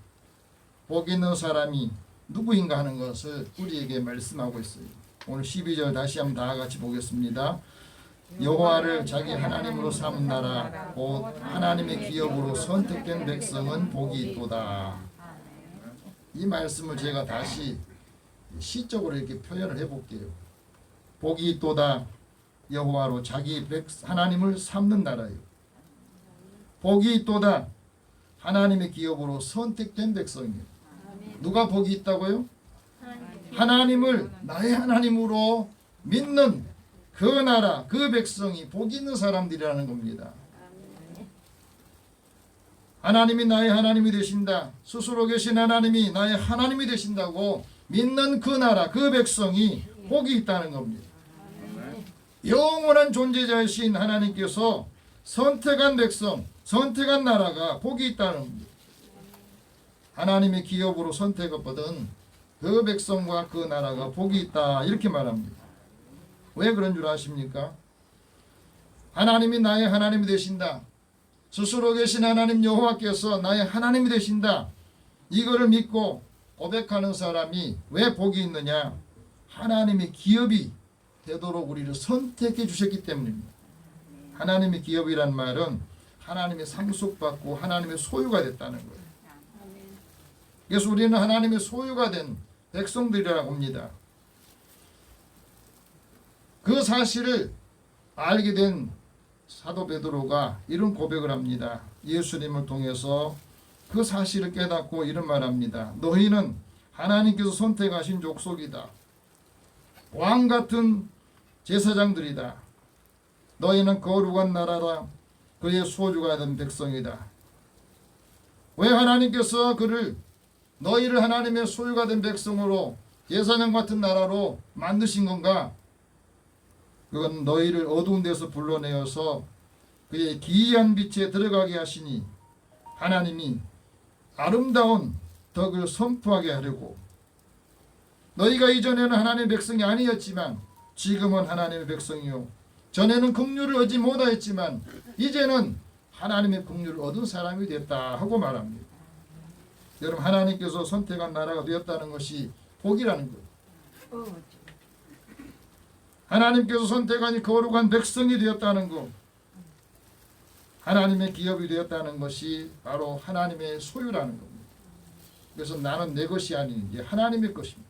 복 있는 사람이 누구인가 하는 것을 우리에게 말씀하고 있어요. 오늘 12절 다시 한번 다 같이 보겠습니다. 여호와를 자기 하나님으로 삼은 나라 곧 하나님의 기업으로 선택된 백성은 복이 있도다. 이 말씀을 제가 다시 시적으로 이렇게 표현을 해볼게요. 복이 있도다. 여호와로 자기 하나님을 삼는 나라예요. 복이 있도다. 하나님의 기업으로 선택된 백성이에요. 누가 복이 있다고요? 하나님을 나의 하나님으로 믿는 그 나라, 그 백성이 복이 있는 사람들이라는 겁니다. 하나님이 나의 하나님이 되신다. 스스로 계신 하나님이 나의 하나님이 되신다고 믿는 그 나라, 그 백성이 복이 있다는 겁니다. 영원한 존재자이신 하나님께서 선택한 백성, 선택한 나라가 복이 있다는 겁니다. 하나님의 기업으로 선택받은 그 백성과 그 나라가 복이 있다 이렇게 말합니다. 왜 그런 줄 아십니까? 하나님이 나의 하나님이 되신다. 스스로 계신 하나님 여호와께서 나의 하나님이 되신다. 이거를 믿고 고백하는 사람이 왜 복이 있느냐? 하나님의 기업이 되도록 우리를 선택해 주셨기 때문입니다. 하나님의 기업이란 말은 하나님의 상속받고 하나님의 소유가 됐다는 거예요. 그래서 우리는 하나님의 소유가 된 백성들이라고 합니다. 그 사실을 알게 된 사도 베드로가 이런 고백을 합니다. 예수님을 통해서 그 사실을 깨닫고 이런 말합니다. 너희는 하나님께서 선택하신 족속이다. 왕 같은 제사장들이다. 너희는 거룩한 나라라. 그의 소유가 된 백성이다. 왜 하나님께서 너희를 하나님의 소유가 된 백성으로 제사장 같은 나라로 만드신 건가? 그건 너희를 어두운 데서 불러내어서 그의 기이한 빛에 들어가게 하시니 하나님이 아름다운 덕을 선포하게 하려고. 너희가 이전에는 하나님의 백성이 아니었지만 지금은 하나님의 백성이요, 전에는 긍휼을 얻지 못하였지만 이제는 하나님의 긍휼을 얻은 사람이 됐다 하고 말합니다. 여러분, 하나님께서 선택한 나라가 되었다는 것이 복이라는 것. 하나님께서 선택한 거룩한 백성이 되었다는 것, 하나님의 기업이 되었다는 것이 바로 하나님의 소유라는 겁니다. 그래서 나는 내 것이 아닌 이제 하나님의 것입니다.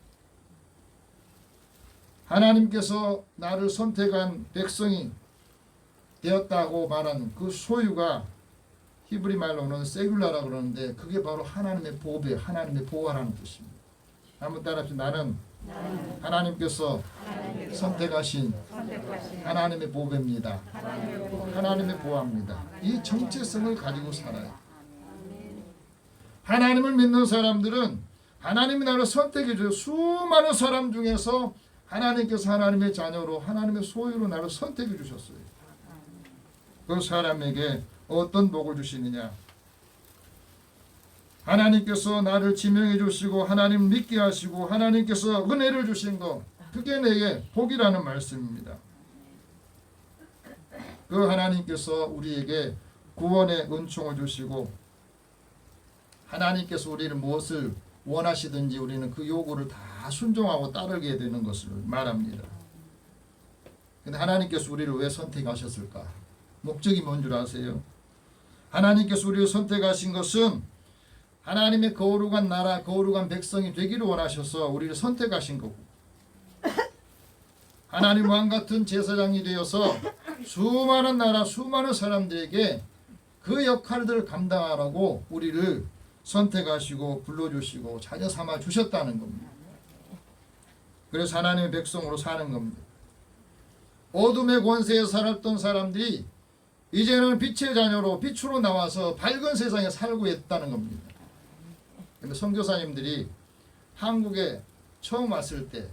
하나님께서 나를 선택한 백성이 되었다고 말하는 그 소유가 히브리 말로는 세귤라라고 그러는데 그게 바로 하나님의 보배, 하나님의 보화라는 뜻입니다. 한번 따라합시다. 나는 하나님께서 선택하신 하나님의 보배입니다. 하나님의 보화입니다. 이 정체성을 가지고 살아요. 하나님을 믿는 사람들은 하나님이 나를 선택해 줘요. 수많은 사람 중에서 하나님께서 하나님의 자녀로, 하나님의 소유로 나를 선택해 주셨어요. 그 사람에게 어떤 복을 주시느냐? 하나님께서 나를 지명해 주시고 하나님 믿게 하시고 하나님께서 은혜를 주신 것, 그게 내게 복이라는 말씀입니다. 그 하나님께서 우리에게 구원의 은총을 주시고 하나님께서 우리를 무엇을 원하시든지 우리는 그 요구를 다 순종하고 따르게 되는 것을 말합니다. 근데 하나님께서 우리를 왜 선택하셨을까? 목적이 뭔 줄 아세요? 하나님께서 우리를 선택하신 것은 하나님의 거룩한 나라, 거룩한 백성이 되기를 원하셔서 우리를 선택하신 거고, 하나님 왕 같은 제사장이 되어서 수많은 나라, 수많은 사람들에게 그 역할들을 감당하라고 우리를 선택하시고 불러주시고 자녀 삼아 주셨다는 겁니다. 그래서 하나님의 백성으로 사는 겁니다. 어둠의 권세에 살았던 사람들이 이제는 빛의 자녀로 빛으로 나와서 밝은 세상에 살고 있다는 겁니다. 근데 선교사님들이 한국에 처음 왔을 때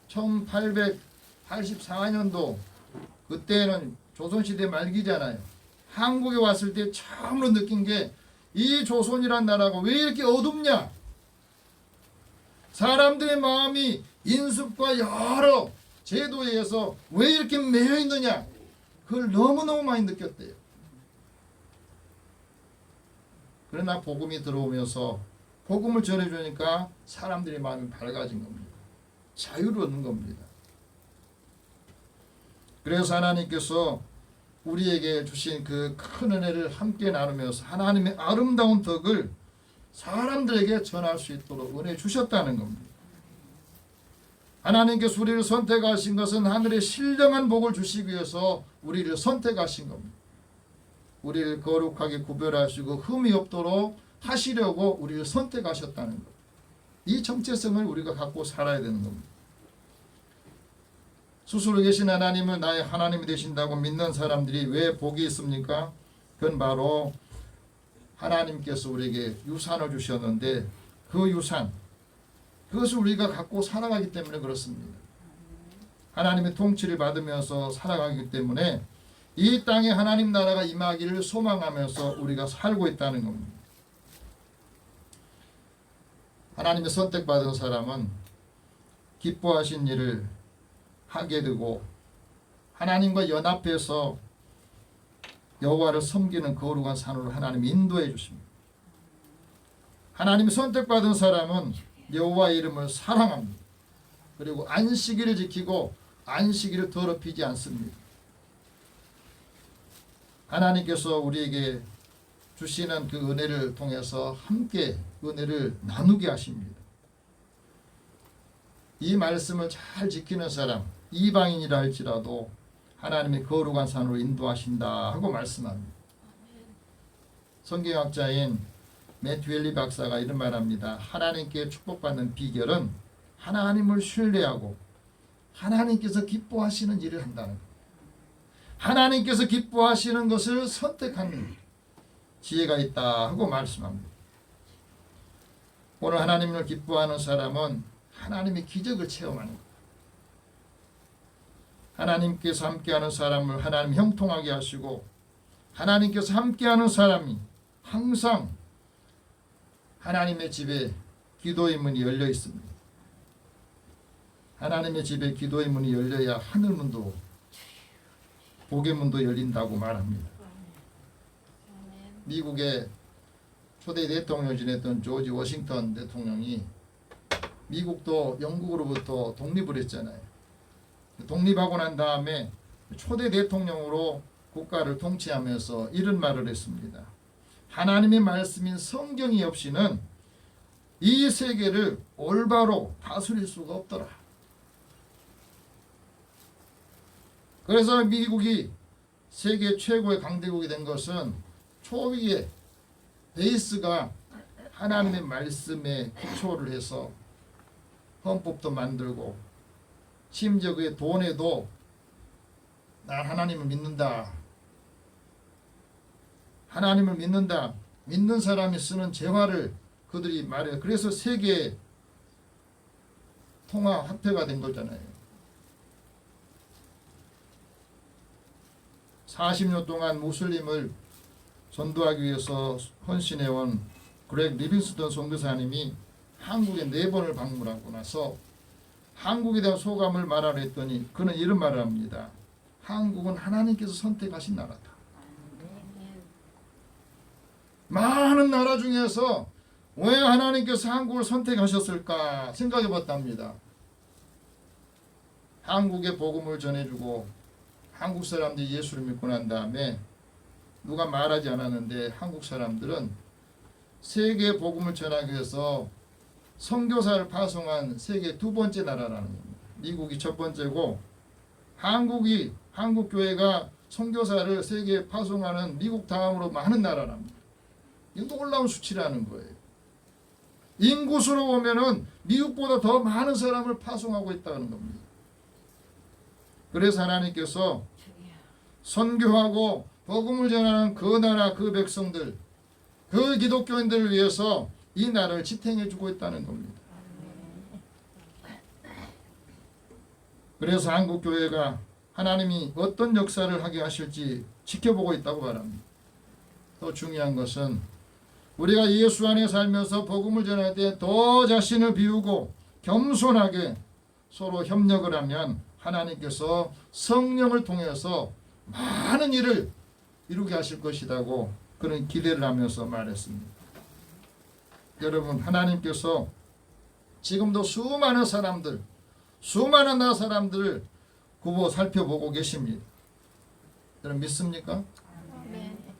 1884년도 그때는 조선시대 말기잖아요. 한국에 왔을 때 처음으로 느낀 게 이 조선이란 나라가 왜 이렇게 어둡냐? 사람들의 마음이 인습과 여러 제도에 의해서 왜 이렇게 매여 있느냐? 그걸 너무너무 많이 느꼈대요. 그러나 복음이 들어오면서 복음을 전해주니까 사람들의 마음이 밝아진 겁니다. 자유를 얻는 겁니다. 그래서 하나님께서 우리에게 주신 그 큰 은혜를 함께 나누면서 하나님의 아름다운 덕을 사람들에게 전할 수 있도록 은혜 주셨다는 겁니다. 하나님께서 우리를 선택하신 것은 하늘의 신령한 복을 주시기 위해서 우리를 선택하신 겁니다. 우리를 거룩하게 구별하시고 흠이 없도록 하시려고 우리를 선택하셨다는 것. 이 정체성을 우리가 갖고 살아야 되는 겁니다. 스스로 계신 하나님을 나의 하나님이 되신다고 믿는 사람들이 왜 복이 있습니까? 그건 바로 하나님께서 우리에게 유산을 주셨는데 그 유산, 그것을 우리가 갖고 살아가기 때문에 그렇습니다. 하나님의 통치를 받으면서 살아가기 때문에 이 땅에 하나님 나라가 임하기를 소망하면서 우리가 살고 있다는 겁니다. 하나님의 선택받은 사람은 기뻐하신 일을 하게 되고 하나님과 연합해서 여호와를 섬기는 거룩한 산으로 하나님이 인도해 주십니다. 하나님이 선택받은 사람은 여호와의 이름을 사랑합니다. 그리고 안식일을 지키고 안식일을 더럽히지 않습니다. 하나님께서 우리에게 주시는 그 은혜를 통해서 함께 은혜를 나누게 하십니다. 이 말씀을 잘 지키는 사람, 이방인이라 할지라도 하나님의 거룩한 산으로 인도하신다 하고 말씀합니다. 성경학자인 매튜 헬리 박사가 이런 말합니다. 하나님께 축복받는 비결은 하나님을 신뢰하고 하나님께서 기뻐하시는 일을 한다는 것. 하나님께서 기뻐하시는 것을 선택하는 지혜가 있다 하고 말씀합니다. 오늘 하나님을 기뻐하는 사람은 하나님의 기적을 체험하는 거예요. 하나님께서 함께하는 사람을 하나님 형통하게 하시고 하나님께서 함께하는 사람이 항상 하나님의 집에 기도의 문이 열려 있습니다. 하나님의 집에 기도의 문이 열려야 하늘 문도 복의 문도 열린다고 말합니다. 미국의 초대 대통령을 지냈던 조지 워싱턴 대통령이 미국도 영국으로부터 독립을 했잖아요. 독립하고 난 다음에 초대 대통령으로 국가를 통치하면서 이런 말을 했습니다. 하나님의 말씀인 성경이 없이는 이 세계를 올바로 다스릴 수가 없더라. 그래서 미국이 세계 최고의 강대국이 된 것은 초기에 베이스가 하나님의 말씀에 기초를 해서 헌법도 만들고 심지어 그의 돈에도 난 하나님을 믿는다. 하나님을 믿는다. 믿는 사람이 쓰는 재화를 그들이 말해요. 그래서 세계 통화 화폐가 된 거잖아요. 40년 동안 무슬림을 전도하기 위해서 헌신해온 그렉 리빙스턴 선교사님이 한국에 4번을 방문하고 나서 한국에 대한 소감을 말하려 했더니 그는 이런 말을 합니다. 한국은 하나님께서 선택하신 나라다. 많은 나라 중에서 왜 하나님께서 한국을 선택하셨을까 생각해 봤답니다. 한국에 복음을 전해주고 한국 사람들이 예수를 믿고 난 다음에 누가 말하지 않았는데 한국 사람들은 세계 복음을 전하기 위해서 선교사를 파송한 세계 2번째 나라라는 겁니다. 미국이 첫 번째고 한국 교회가 선교사를 세계에 파송하는 미국 다음으로 많은 나라랍니다. 이 놀라운 수치라는 거예요. 인구수로 보면은 미국보다 더 많은 사람을 파송하고 있다는 겁니다. 그래서 하나님께서 선교하고 복음을 전하는 그 나라 그 백성들 그 기독교인들을 위해서 이 나라를 지탱해 주고 있다는 겁니다. 그래서 한국교회가 하나님이 어떤 역사를 하게 하실지 지켜보고 있다고 말합니다. 더 중요한 것은 우리가 예수 안에 살면서 복음을 전할 때 더 자신을 비우고 겸손하게 서로 협력을 하면 하나님께서 성령을 통해서 많은 일을 이루게 하실 것이라고 그런 기대를 하면서 말했습니다. 여러분, 하나님께서 지금도 수많은 사람들, 수많은 나라 사람들을 굽어 살펴보고 계십니다. 여러분 믿습니까?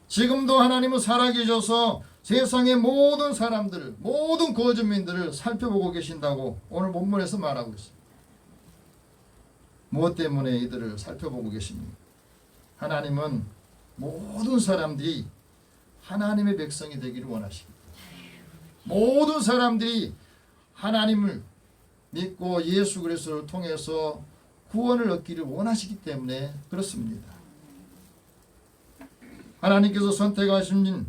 지금도 하나님은 살아계셔서 세상의 모든 사람들, 모든 거주민들을 살펴보고 계신다고 오늘 본문에서 말하고 있습니다. 무엇 때문에 이들을 살펴보고 계십니까? 하나님은 모든 사람들이 하나님의 백성이 되기를 원하십니다. 모든 사람들이 하나님을 믿고 예수 그리스도를 통해서 구원을 얻기를 원하시기 때문에 그렇습니다. 하나님께서 선택하신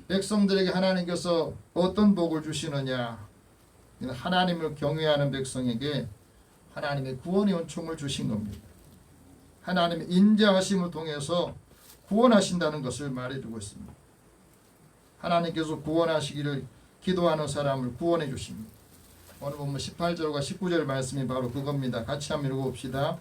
백성들에게 하나님께서 어떤 복을 주시느냐? 하나님을 경외하는 백성에게 하나님의 구원의 은총을 주신 겁니다. 하나님의 인자하심을 통해서 구원하신다는 것을 말해주고 있습니다. 하나님께서 구원하시기를 기도하는 사람을 구원해 주십니다. 오늘 보면 18절과 19절 말씀이 바로 그겁니다. 같이 한번 읽어봅시다.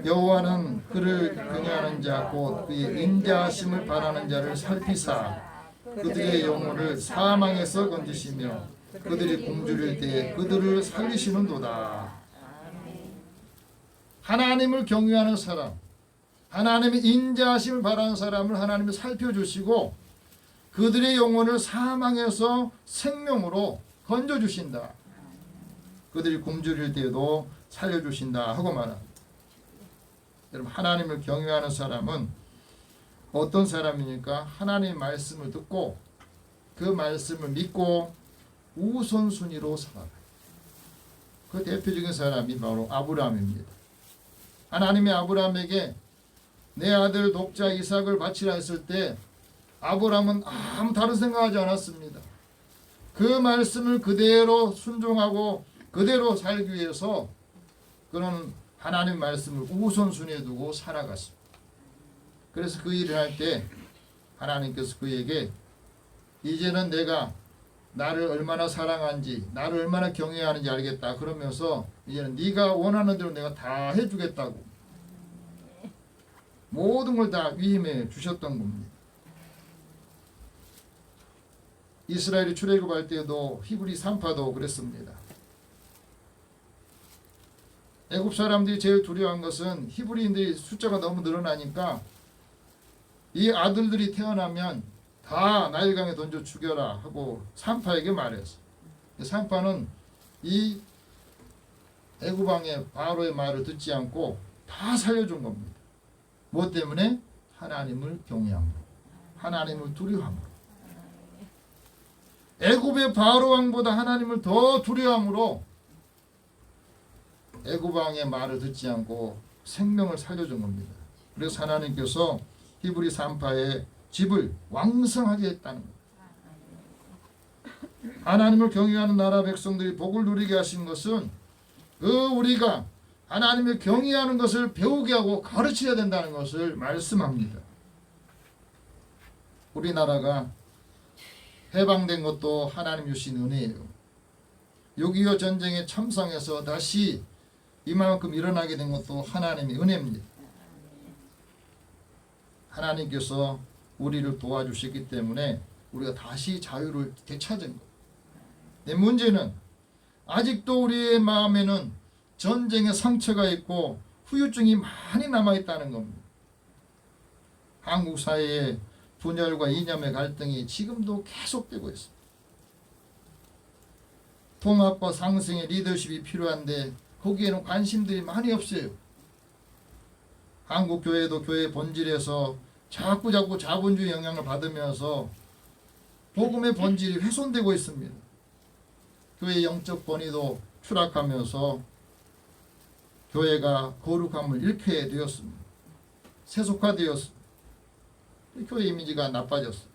여호와는 그를 경외하는 자 곧 그의 인자하심을 바라는 자를 살피사 그들의 영혼을 사망에서 건지시며 그들이 굶주릴 때에 그들을 살리시는도다. 하나님을 경외하는 사람, 하나님의 인자하심을 바라는 사람을 하나님이 살펴주시고 그들의 영혼을 사망에서 생명으로 건져주신다. 그들이 굶주릴 때에도 살려주신다 하고 말합니다. 여러분, 하나님을 경외하는 사람은 어떤 사람이니까 하나님의 말씀을 듣고 그 말씀을 믿고 우선순위로 살아가요. 그 대표적인 사람이 바로 아브라함입니다. 하나님이 아브라함에게 내 아들 독자 이삭을 바치라 했을 때 아브라함은 아무 다른 생각하지 않았습니다. 그 말씀을 그대로 순종하고 그대로 살기 위해서 그런 하나님의 말씀을 우선순위에 두고 살아갔습니다. 그래서 그 일을 할 때 하나님께서 그에게 이제는 내가 나를 얼마나 사랑하는지 나를 얼마나 경외하는지 알겠다. 그러면서 이제는 네가 원하는 대로 내가 다 해주겠다고 모든 걸 다 위임해 주셨던 겁니다. 이스라엘이 출애굽할 때도 히브리 3파도 그랬습니다. 애굽 사람들이 제일 두려워한 것은 히브리인들이 숫자가 너무 늘어나니까 이 아들들이 태어나면 다 나일강에 던져 죽여라 하고 3파에게 말했어. 3파는 이 애굽 왕의 바로의 말을 듣지 않고 다 살려준 겁니다. 무엇 때문에? 하나님을 경외함으로, 하나님을 두려워함으로. 애굽의 바로 왕보다 하나님을 더 두려워함으로 애굽 왕의 말을 듣지 않고 생명을 살려준 겁니다. 그래서 하나님께서 히브리 3파의 집을 왕성하게 했다는 거예요. 하나님을 경외하는 나라 백성들이 복을 누리게 하신 것은 우리가 하나님을 경외하는 것을 배우게 하고 가르쳐야 된다는 것을 말씀합니다. 우리나라가 해방된 것도 하나님 주신 은혜예요. 6.25 전쟁의 참상에서 다시 이만큼 일어나게 된 것도 하나님의 은혜입니다. 하나님께서 우리를 도와주셨기 때문에 우리가 다시 자유를 되찾은 거예요. 내 문제는 아직도 우리의 마음에는 전쟁의 상처가 있고 후유증이 많이 남아있다는 겁니다. 한국 사회에 분열과 이념의 갈등이 지금도 계속되고 있습니다. 통합과 상생의 리더십이 필요한데 거기에는 관심들이 많이 없어요. 한국 교회도 교회 본질에서 자꾸 자본주의 영향을 받으면서 복음의 본질이 훼손되고 있습니다. 교회의 영적 권위도 추락하면서 교회가 거룩함을 잃게 되었습니다. 세속화되었습니다. 교회 이미지가 나빠졌어요.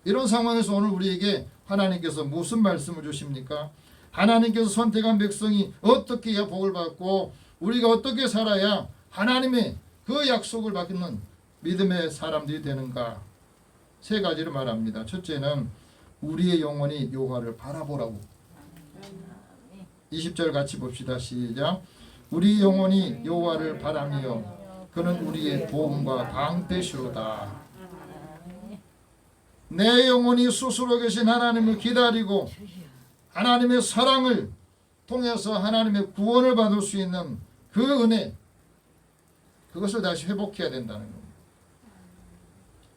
이런 상황에서 오늘 우리에게 하나님께서 무슨 말씀을 주십니까? 하나님께서 선택한 백성이 어떻게 해야 복을 받고 우리가 어떻게 살아야 하나님의 그 약속을 받는 믿음의 사람들이 되는가? 3가지를 말합니다. 첫째는 우리의 영혼이 여호와를 바라보라고. 20절 같이 봅시다. 시작. 우리 영혼이 여호와를 바라며 그는 우리의 도움과 방패시로다. 내 영혼이 스스로 계신 하나님을 기다리고 하나님의 사랑을 통해서 하나님의 구원을 받을 수 있는 그 은혜, 그것을 다시 회복해야 된다는 겁니다.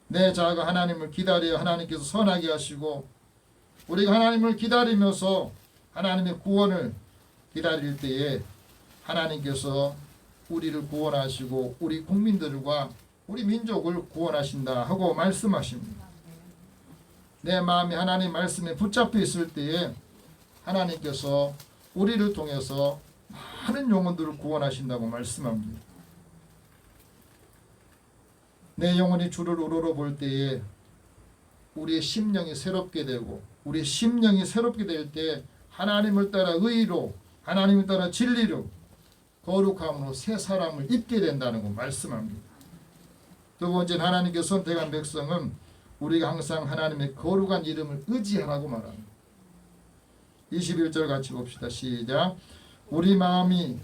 내 자아가 하나님을 기다려 하나님께서 선하게 하시고 우리가 하나님을 기다리면서 하나님의 구원을 기다릴 때에 하나님께서 우리를 구원하시고 우리 국민들과 우리 민족을 구원하신다 하고 말씀하십니다. 내 마음이 하나님 말씀에 붙잡혀 있을 때에 하나님께서 우리를 통해서 많은 영혼들을 구원하신다고 말씀합니다. 내 영혼이 주를 우러러 볼 때에 우리의 심령이 새롭게 되고 우리의 심령이 새롭게 될 때 하나님을 따라 의로 하나님을 따라 진리로 거룩함으로 새 사람을 입게 된다는 거 말씀합니다. 두 번째는 하나님께서 선택한 백성은 우리가 항상 하나님의 거룩한 이름을 의지하라고 말합니다. 21절 같이 봅시다. 시작. 우리 마음이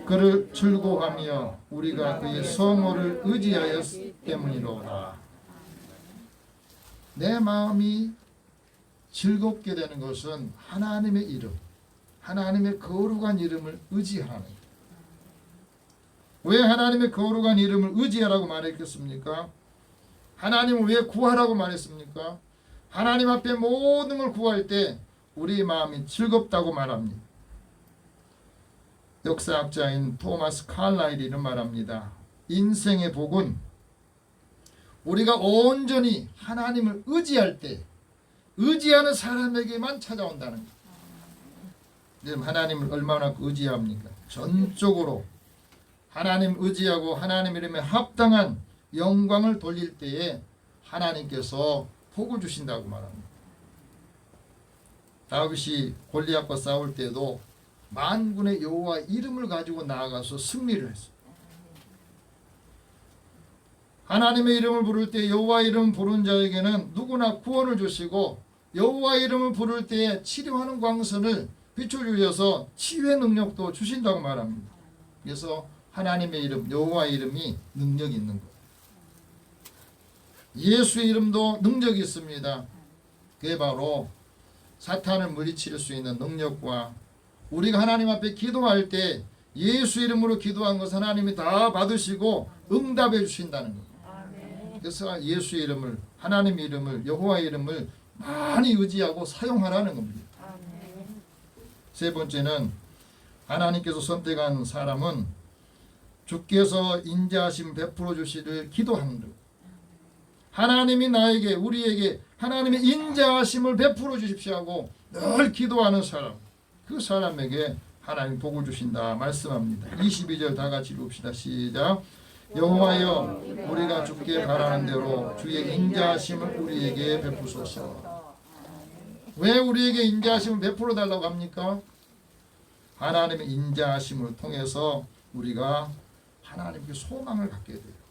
그를 즐거워하며 우리가 그의 성호를 의지하였기 때문이로다. 내 마음이 즐겁게 되는 것은 하나님의 이름, 하나님의 거룩한 이름을 의지하는 거예요. 왜 하나님의 거룩한 이름을 의지하라고 말했겠습니까? 하나님을 왜 구하라고 말했습니까? 하나님 앞에 모든 걸 구할 때 우리 마음이 즐겁다고 말합니다. 역사학자인 토마스 칼라일이 이런 말합니다. 인생의 복은 우리가 온전히 하나님을 의지할 때 의지하는 사람에게만 찾아온다는 거예요. 지금 하나님을 얼마나 의지합니까? 전적으로 하나님 의지하고 하나님 이름에 합당한 영광을 돌릴 때에 하나님께서 복을 주신다고 말합니다. 다윗이 골리앗과 싸울 때도 만군의 여호와 이름을 가지고 나아가서 승리를 했어요. 하나님의 이름을 부를 때 여호와 이름 부른 자에게는 누구나 구원을 주시고 여호와 이름을 부를 때에 치료하는 광선을 비춰주셔서 치유의 능력도 주신다고 말합니다. 그래서 하나님의 이름 여호와 이름이 능력이 있는 거예요. 예수의 이름도 능력이 있습니다. 그게 바로 사탄을 물리칠 수 있는 능력과 우리가 하나님 앞에 기도할 때 예수 이름으로 기도한 것을 하나님이 다 받으시고 응답해 주신다는 겁니다. 그래서 예수의 이름을 하나님의 이름을 여호와의 이름을 많이 의지하고 사용하라는 겁니다. 세 번째는 하나님께서 선택한 사람은 주께서 인자하심 베풀어 주시를 기도하는 것. 하나님이 나에게 우리에게 하나님의 인자하심을 베풀어 주십시오 하고 늘 기도하는 사람, 그 사람에게 하나님 복을 주신다 말씀합니다. 22절 다 같이 읽읍시다. 시작. 여호와여 우리가 주께 바라는 대로 주의 인자하심을 우리에게 베푸소서. 왜 우리에게 인자하심을 베풀어 달라고 합니까? 하나님의 인자하심을 통해서 우리가 하나님께 소망을 갖게 돼요.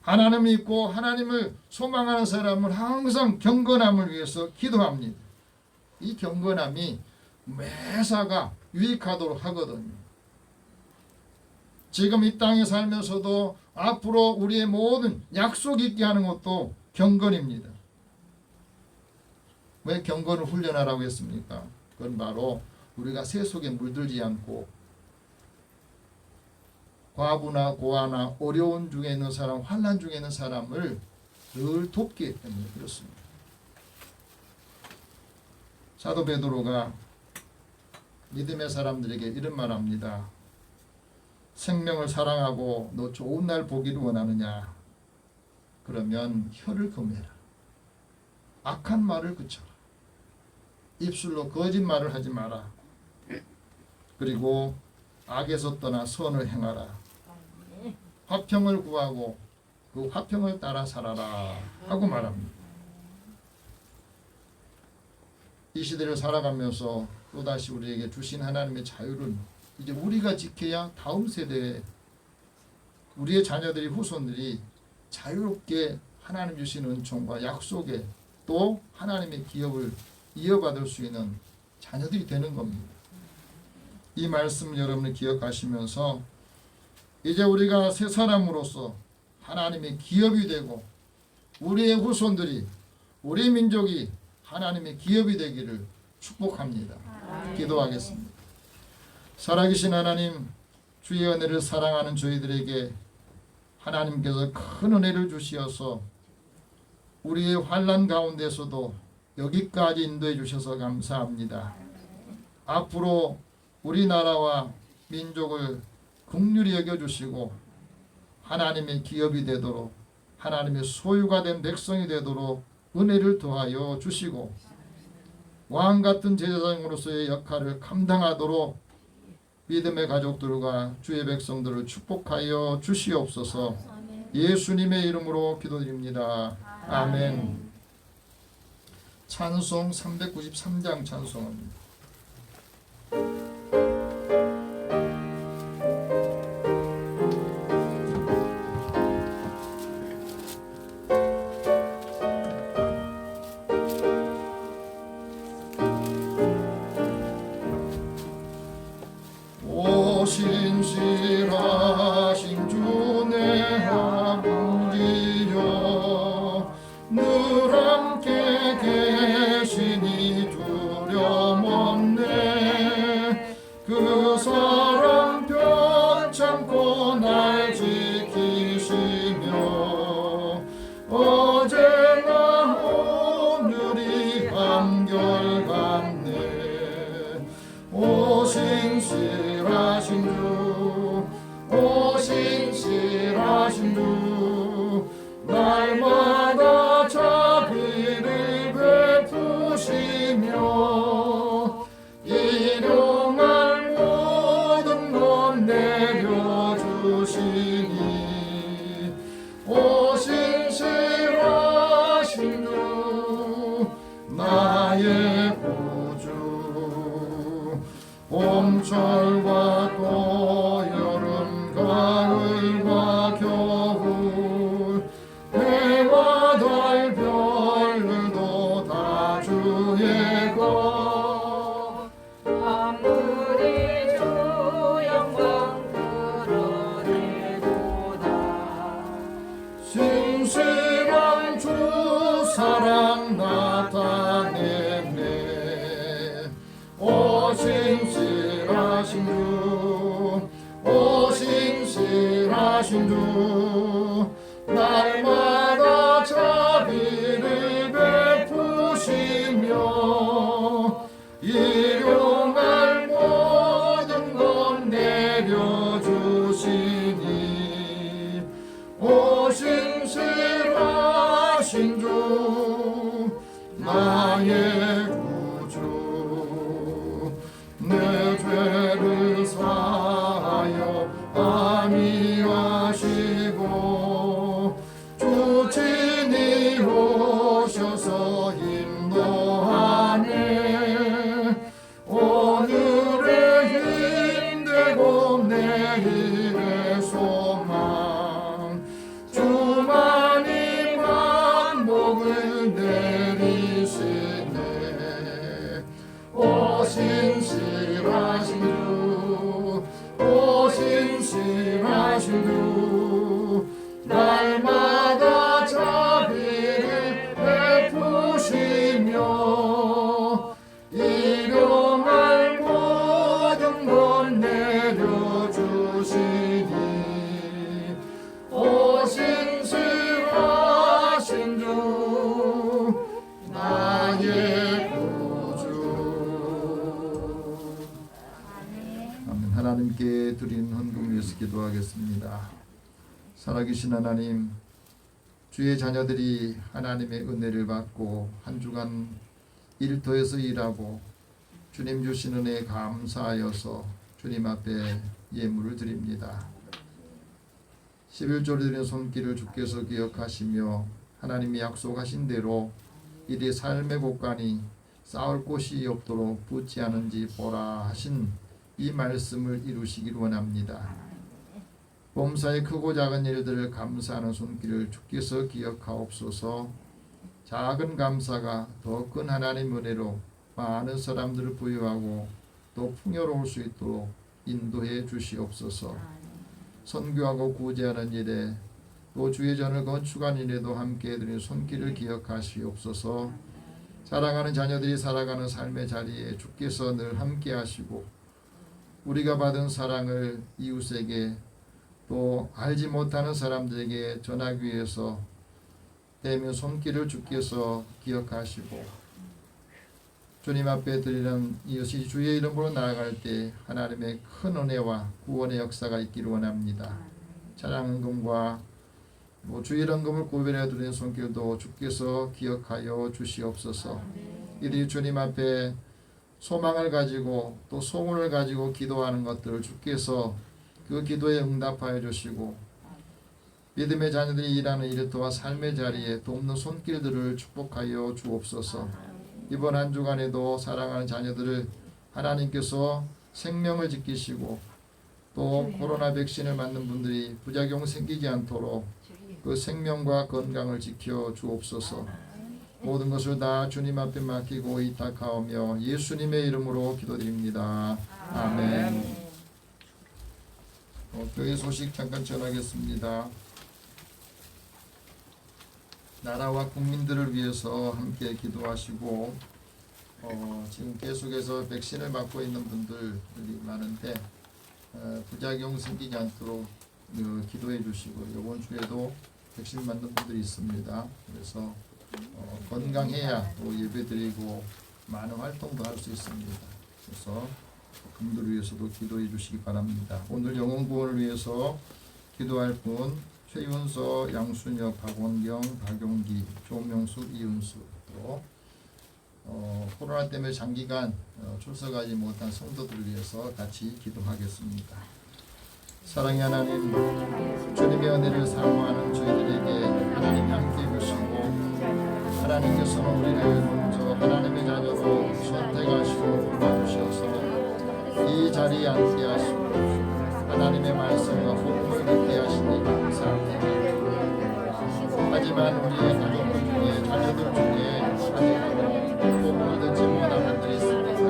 하나님을 믿고 하나님을 소망하는 사람은 항상 경건함을 위해서 기도합니다. 이 경건함이 매사가 유익하도록 하거든요. 지금 이 땅에 살면서도 앞으로 우리의 모든 약속이 있게 하는 것도 경건입니다. 왜 경건을 훈련하라고 했습니까? 그건 바로 우리가 세속에 물들지 않고 과부나 고아나 어려운 중에 있는 사람, 환난 중에 있는 사람을 늘 돕기 때문에 그렇습니다. 사도 베드로가 믿음의 사람들에게 이런 말합니다. 생명을 사랑하고 너 좋은 날 보기를 원하느냐? 그러면 혀를 금해라. 악한 말을 그쳐라. 입술로 거짓말을 하지 마라. 그리고 악에서 떠나 선을 행하라. 화평을 구하고 그 화평을 따라 살아라 하고 말합니다. 이 시대를 살아가면서 또다시 우리에게 주신 하나님의 자유를 이제 우리가 지켜야 다음 세대에 우리의 자녀들이 후손들이 자유롭게 하나님 주신 은총과 약속에 또 하나님의 기업을 이어받을 수 있는 자녀들이 되는 겁니다. 이 말씀 여러분이 기억하시면서 이제 우리가 새 사람으로서 하나님의 기업이 되고 우리의 후손들이 우리 민족이 하나님의 기업이 되기를 축복합니다. 기도하겠습니다. 살아계신 하나님, 주의 은혜를 사랑하는 저희들에게 하나님께서 큰 은혜를 주시어서 우리의 환난 가운데서도 여기까지 인도해 주셔서 감사합니다. 앞으로 우리나라와 민족을 긍휼히 여겨주시고 하나님의 기업이 되도록 하나님의 소유가 된 백성이 되도록 은혜를 더하여 주시고 왕같은 제사장으로서의 역할을 감당하도록 믿음의 가족들과 주의 백성들을 축복하여 주시옵소서. 예수님의 이름으로 기도드립니다. 아멘. 찬송 393장 찬송합니다. 신실하신 주 내 아버지여 늘 함께 계시니 두려움없네. 그 사랑 편찮고 날 지키시며 어제나 오늘이 한결같네. 오 신실하신 주, 오 봄과 또 여름 가을과 겨울 해와 달 별들도 다 주의 것 만물이 주 영광 드러내도다. 신실한 주 사랑 나타내네. 오 신실하신 주, 오 신실하신 주, 날마다 자비를 베푸시며 일용할 모든 것 내려주시니. 오 신실하신 주, 나의 구주, 내 죄를 사하여 안위하시고 주 친히 오셔서 인도하네. 오늘의 힘되고 내일의 소망 주만이 만복을 내리시네. 오 신실하신 주, 오 신실하신 주, 날마다 자비를 베푸시며 일용할 모든 것 내려주시니. 오 신실하신 주, 나의 구주. 아멘. 하나님께 드린 헌금 위해서 기도하겠습니다. 살아계신 하나님, 주의 자녀들이 하나님의 은혜를 받고 한 주간 일터에서 일하고 주님 주신 은혜에 감사하여서 주님 앞에 예물을 드립니다. 11조를 드린 손길을 주께서 기억하시며 하나님이 약속하신 대로 이리 삶의 곳간이 쌓을 곳이 없도록 붙지 않은지 보라 하신 이 말씀을 이루시길 원합니다. 범사의 크고 작은 일들을 감사하는 손길을 주께서 기억하옵소서. 작은 감사가 더 큰 하나님 은혜로 많은 사람들을 부유하고 또 풍요로울 수 있도록 인도해 주시옵소서. 선교하고 구제하는 일에 또 주의 전을 건축한 일에도 함께 해드린 손길을 기억하시옵소서. 사랑하는 자녀들이 살아가는 삶의 자리에 주께서 늘 함께 하시고 우리가 받은 사랑을 이웃에게 또 알지 못하는 사람들에게 전하기 위해서 대면 손길을 주께서 기억하시고 주님 앞에 드리는 이것이 주의 이름으로 나아갈 때 하나님의 큰 은혜와 구원의 역사가 있기를 원합니다. 찬양금과 주의 헌금을 구별해 드리는 손길도 주께서 기억하여 주시옵소서. 이들이 주님 앞에 소망을 가지고 또 소원을 가지고 기도하는 것들을 주께서 그 기도에 응답하여 주시고 믿음의 자녀들이 일하는 일터와 삶의 자리에 돕는 손길들을 축복하여 주옵소서. 이번 한 주간에도 사랑하는 자녀들을 하나님께서 생명을 지키시고 또 코로나 백신을 맞는 분들이 부작용 생기지 않도록 그 생명과 건강을 지켜 주옵소서. 모든 것을 다 주님 앞에 맡기고 의탁하오며 예수님의 이름으로 기도드립니다. 아멘. 교회 소식 잠깐 전하겠습니다. 나라와 국민들을 위해서 함께 기도하시고 지금 계속해서 백신을 맞고 있는 분들이 많은데 부작용 생기지 않도록 기도해 주시고 이번 주에도 백신 맞는 분들이 있습니다. 그래서 건강해야 또 예배드리고 많은 활동도 할 수 있습니다. 그래서 그분들을 위해서도 기도해 주시기 바랍니다. 오늘 영혼 구원을 위해서 기도할 분 최윤서, 양순혁, 박원경, 박용기, 조명숙, 이은수 또 코로나 때문에 장기간 출석하지 못한 성도들을 위해서 같이 기도하겠습니다. 사랑의 하나님, 주님의 은혜를 사모하는 저희들에게 하나님이 함께 해주시고 하나님께서는 우리를 먼저 하나님의 자녀로 선택하시고 불러주셔서 이 자리에 앉게 하시고 하나님의 말씀과 복음을 듣게 하시니 감사합니다. 하지만 우리의 가족들 중에 자녀들 중에 아직도 복음을 듣지 못한 분들이 있습니다.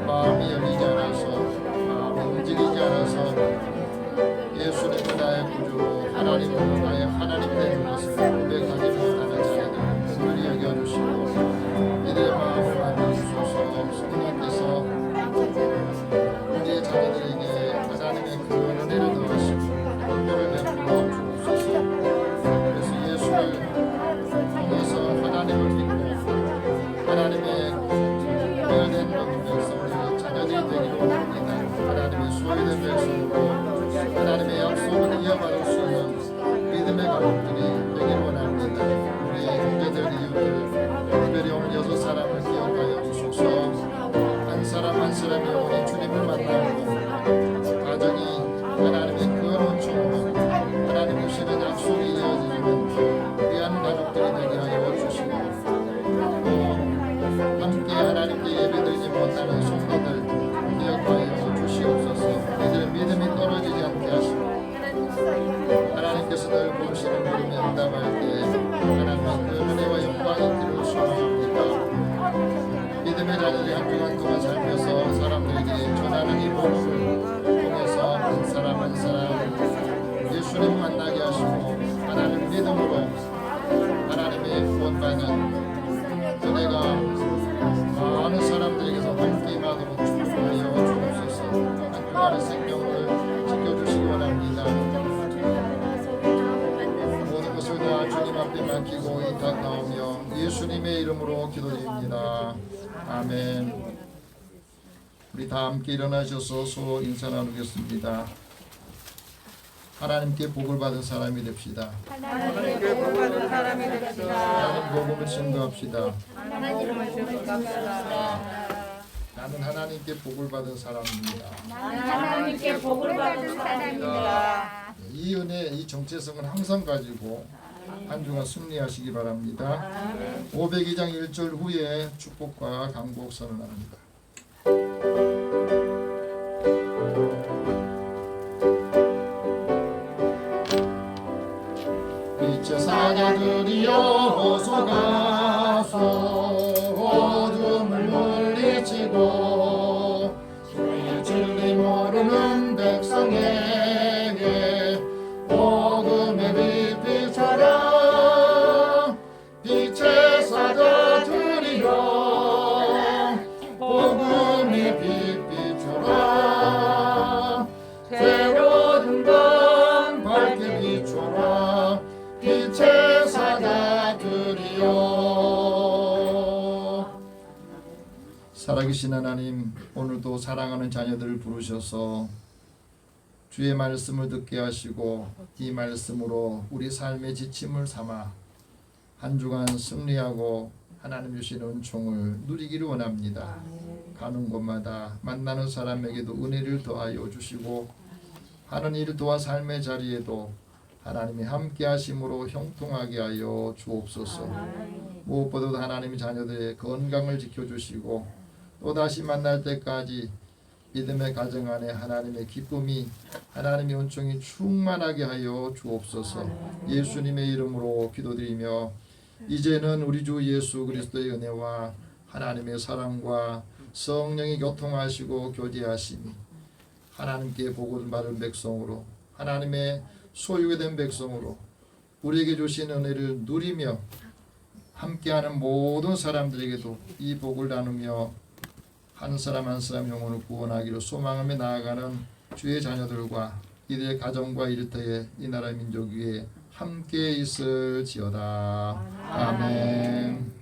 마음이 열리지 않아서 마음이 움직이지 않아서 예수님을 나의 구주로 하나님을 나의 하나님 된 것을 고백하지 못하는 자녀들 긍휼히 여겨주시고 이들의 마음을 만져주소서. 성령께서 우리의 자녀들에게 하나님의 그 은혜를 더하시고 긍휼을 베풀어 주옵소서. 그래서 예수를 통해서 하나님을 믿고 하나님의 구별된 백성들이 자녀들이 되기를 원합니다. 하나님의 소유된 백성으로 하나님의 약속을 이어받을 수 있는 믿음의 가족들이 되기를 원합니다. 우리 형제들 이웃들 특별히 오늘 6사람을 기억하여 주소서. 한 사람 한 사람이 영원히 주님을 만나고 가정이 하나님의 그 원총으로 하나님 주시는 약속이 이어지는 귀한 가족들이 되게 하여 주시고 또 함께 하나님께 예배드리지 못하는 성도들 기억하여 주시옵소서. 이들의 믿음이 떨어지지 않게 하시고 하나님께서 늘 보시는 부름에 응답할 때 하나님의 그 은혜와 영광이 있기를 소망합니다. 믿음의 자녀들이 한 주간 동안 살면서 사람들에게 전하는 이 복음을 통해서 한 사람 한 사람 예수님 만나게 하시고 하나님 믿음으로 하나님의 구원받는 은혜가 많은 사람들에게서 함께 임하도록 축복하여 주옵소서. 한 주간의 생명을 지켜주시기 원합니다. 모든 것을 다 주님 앞에 맡기고 의탁하오며 예수님의 이름으로 기도드립니다. 아멘. 우리 다 함께 일어나셔서 서로 인사 나누겠습니다. 하나님께 복을 받은 사람이 됩시다. 하나님께 복 받은 사람이 됩시다. 하나님 복음을 증거합시다. 복음을 증거합시다. 나는 하나님께 복을 받은 사람입니다. 하나님께 복을 받은 사람입니다. 이 은혜, 이 정체성은 항상 가지고 한 주간 승리하시기 바랍니다. 502장 1절 후에 축복과 강복 선언합니다. 빛의 사자들이여 어서 가서 어둠을 물리치고 주의 진리 모르는 백성에게 복음의 빛 비춰라. 빛의 사자들이여 복음의 빛 비춰라. 새로운 밤 밝게 비춰라. 빛의 사자들이여. 살아계신 하나님, 오늘도 사랑하는 자녀들을 부르셔서 주의 말씀을 듣게 하시고 이 말씀으로 우리 삶의 지침을 삼아 한 주간 승리하고 하나님 주시는 은총을 누리기를 원합니다. 가는 곳마다 만나는 사람에게도 은혜를 더하여 주시고 하는 일 도와 삶의 자리에도 하나님이 함께 하심으로 형통하게 하여 주옵소서. 무엇보다도 하나님의 자녀들의 건강을 지켜주시고 또다시 만날 때까지 믿음의 가정 안에 하나님의 기쁨이 하나님의 은총이 충만하게 하여 주옵소서. 예수님의 이름으로 기도드리며 이제는 우리 주 예수 그리스도의 은혜와 하나님의 사랑과 성령이 교통하시고 교제하시니 하나님께 복을 받은 백성으로 하나님의 소유가 된 백성으로 우리에게 주신 은혜를 누리며 함께하는 모든 사람들에게도 이 복을 나누며 한 사람 한 사람 영혼을 구원하기로 소망하며 나아가는 주의 자녀들과 이들의 가정과 일터에 이 나라 민족 위에 함께 있을지어다. 아멘.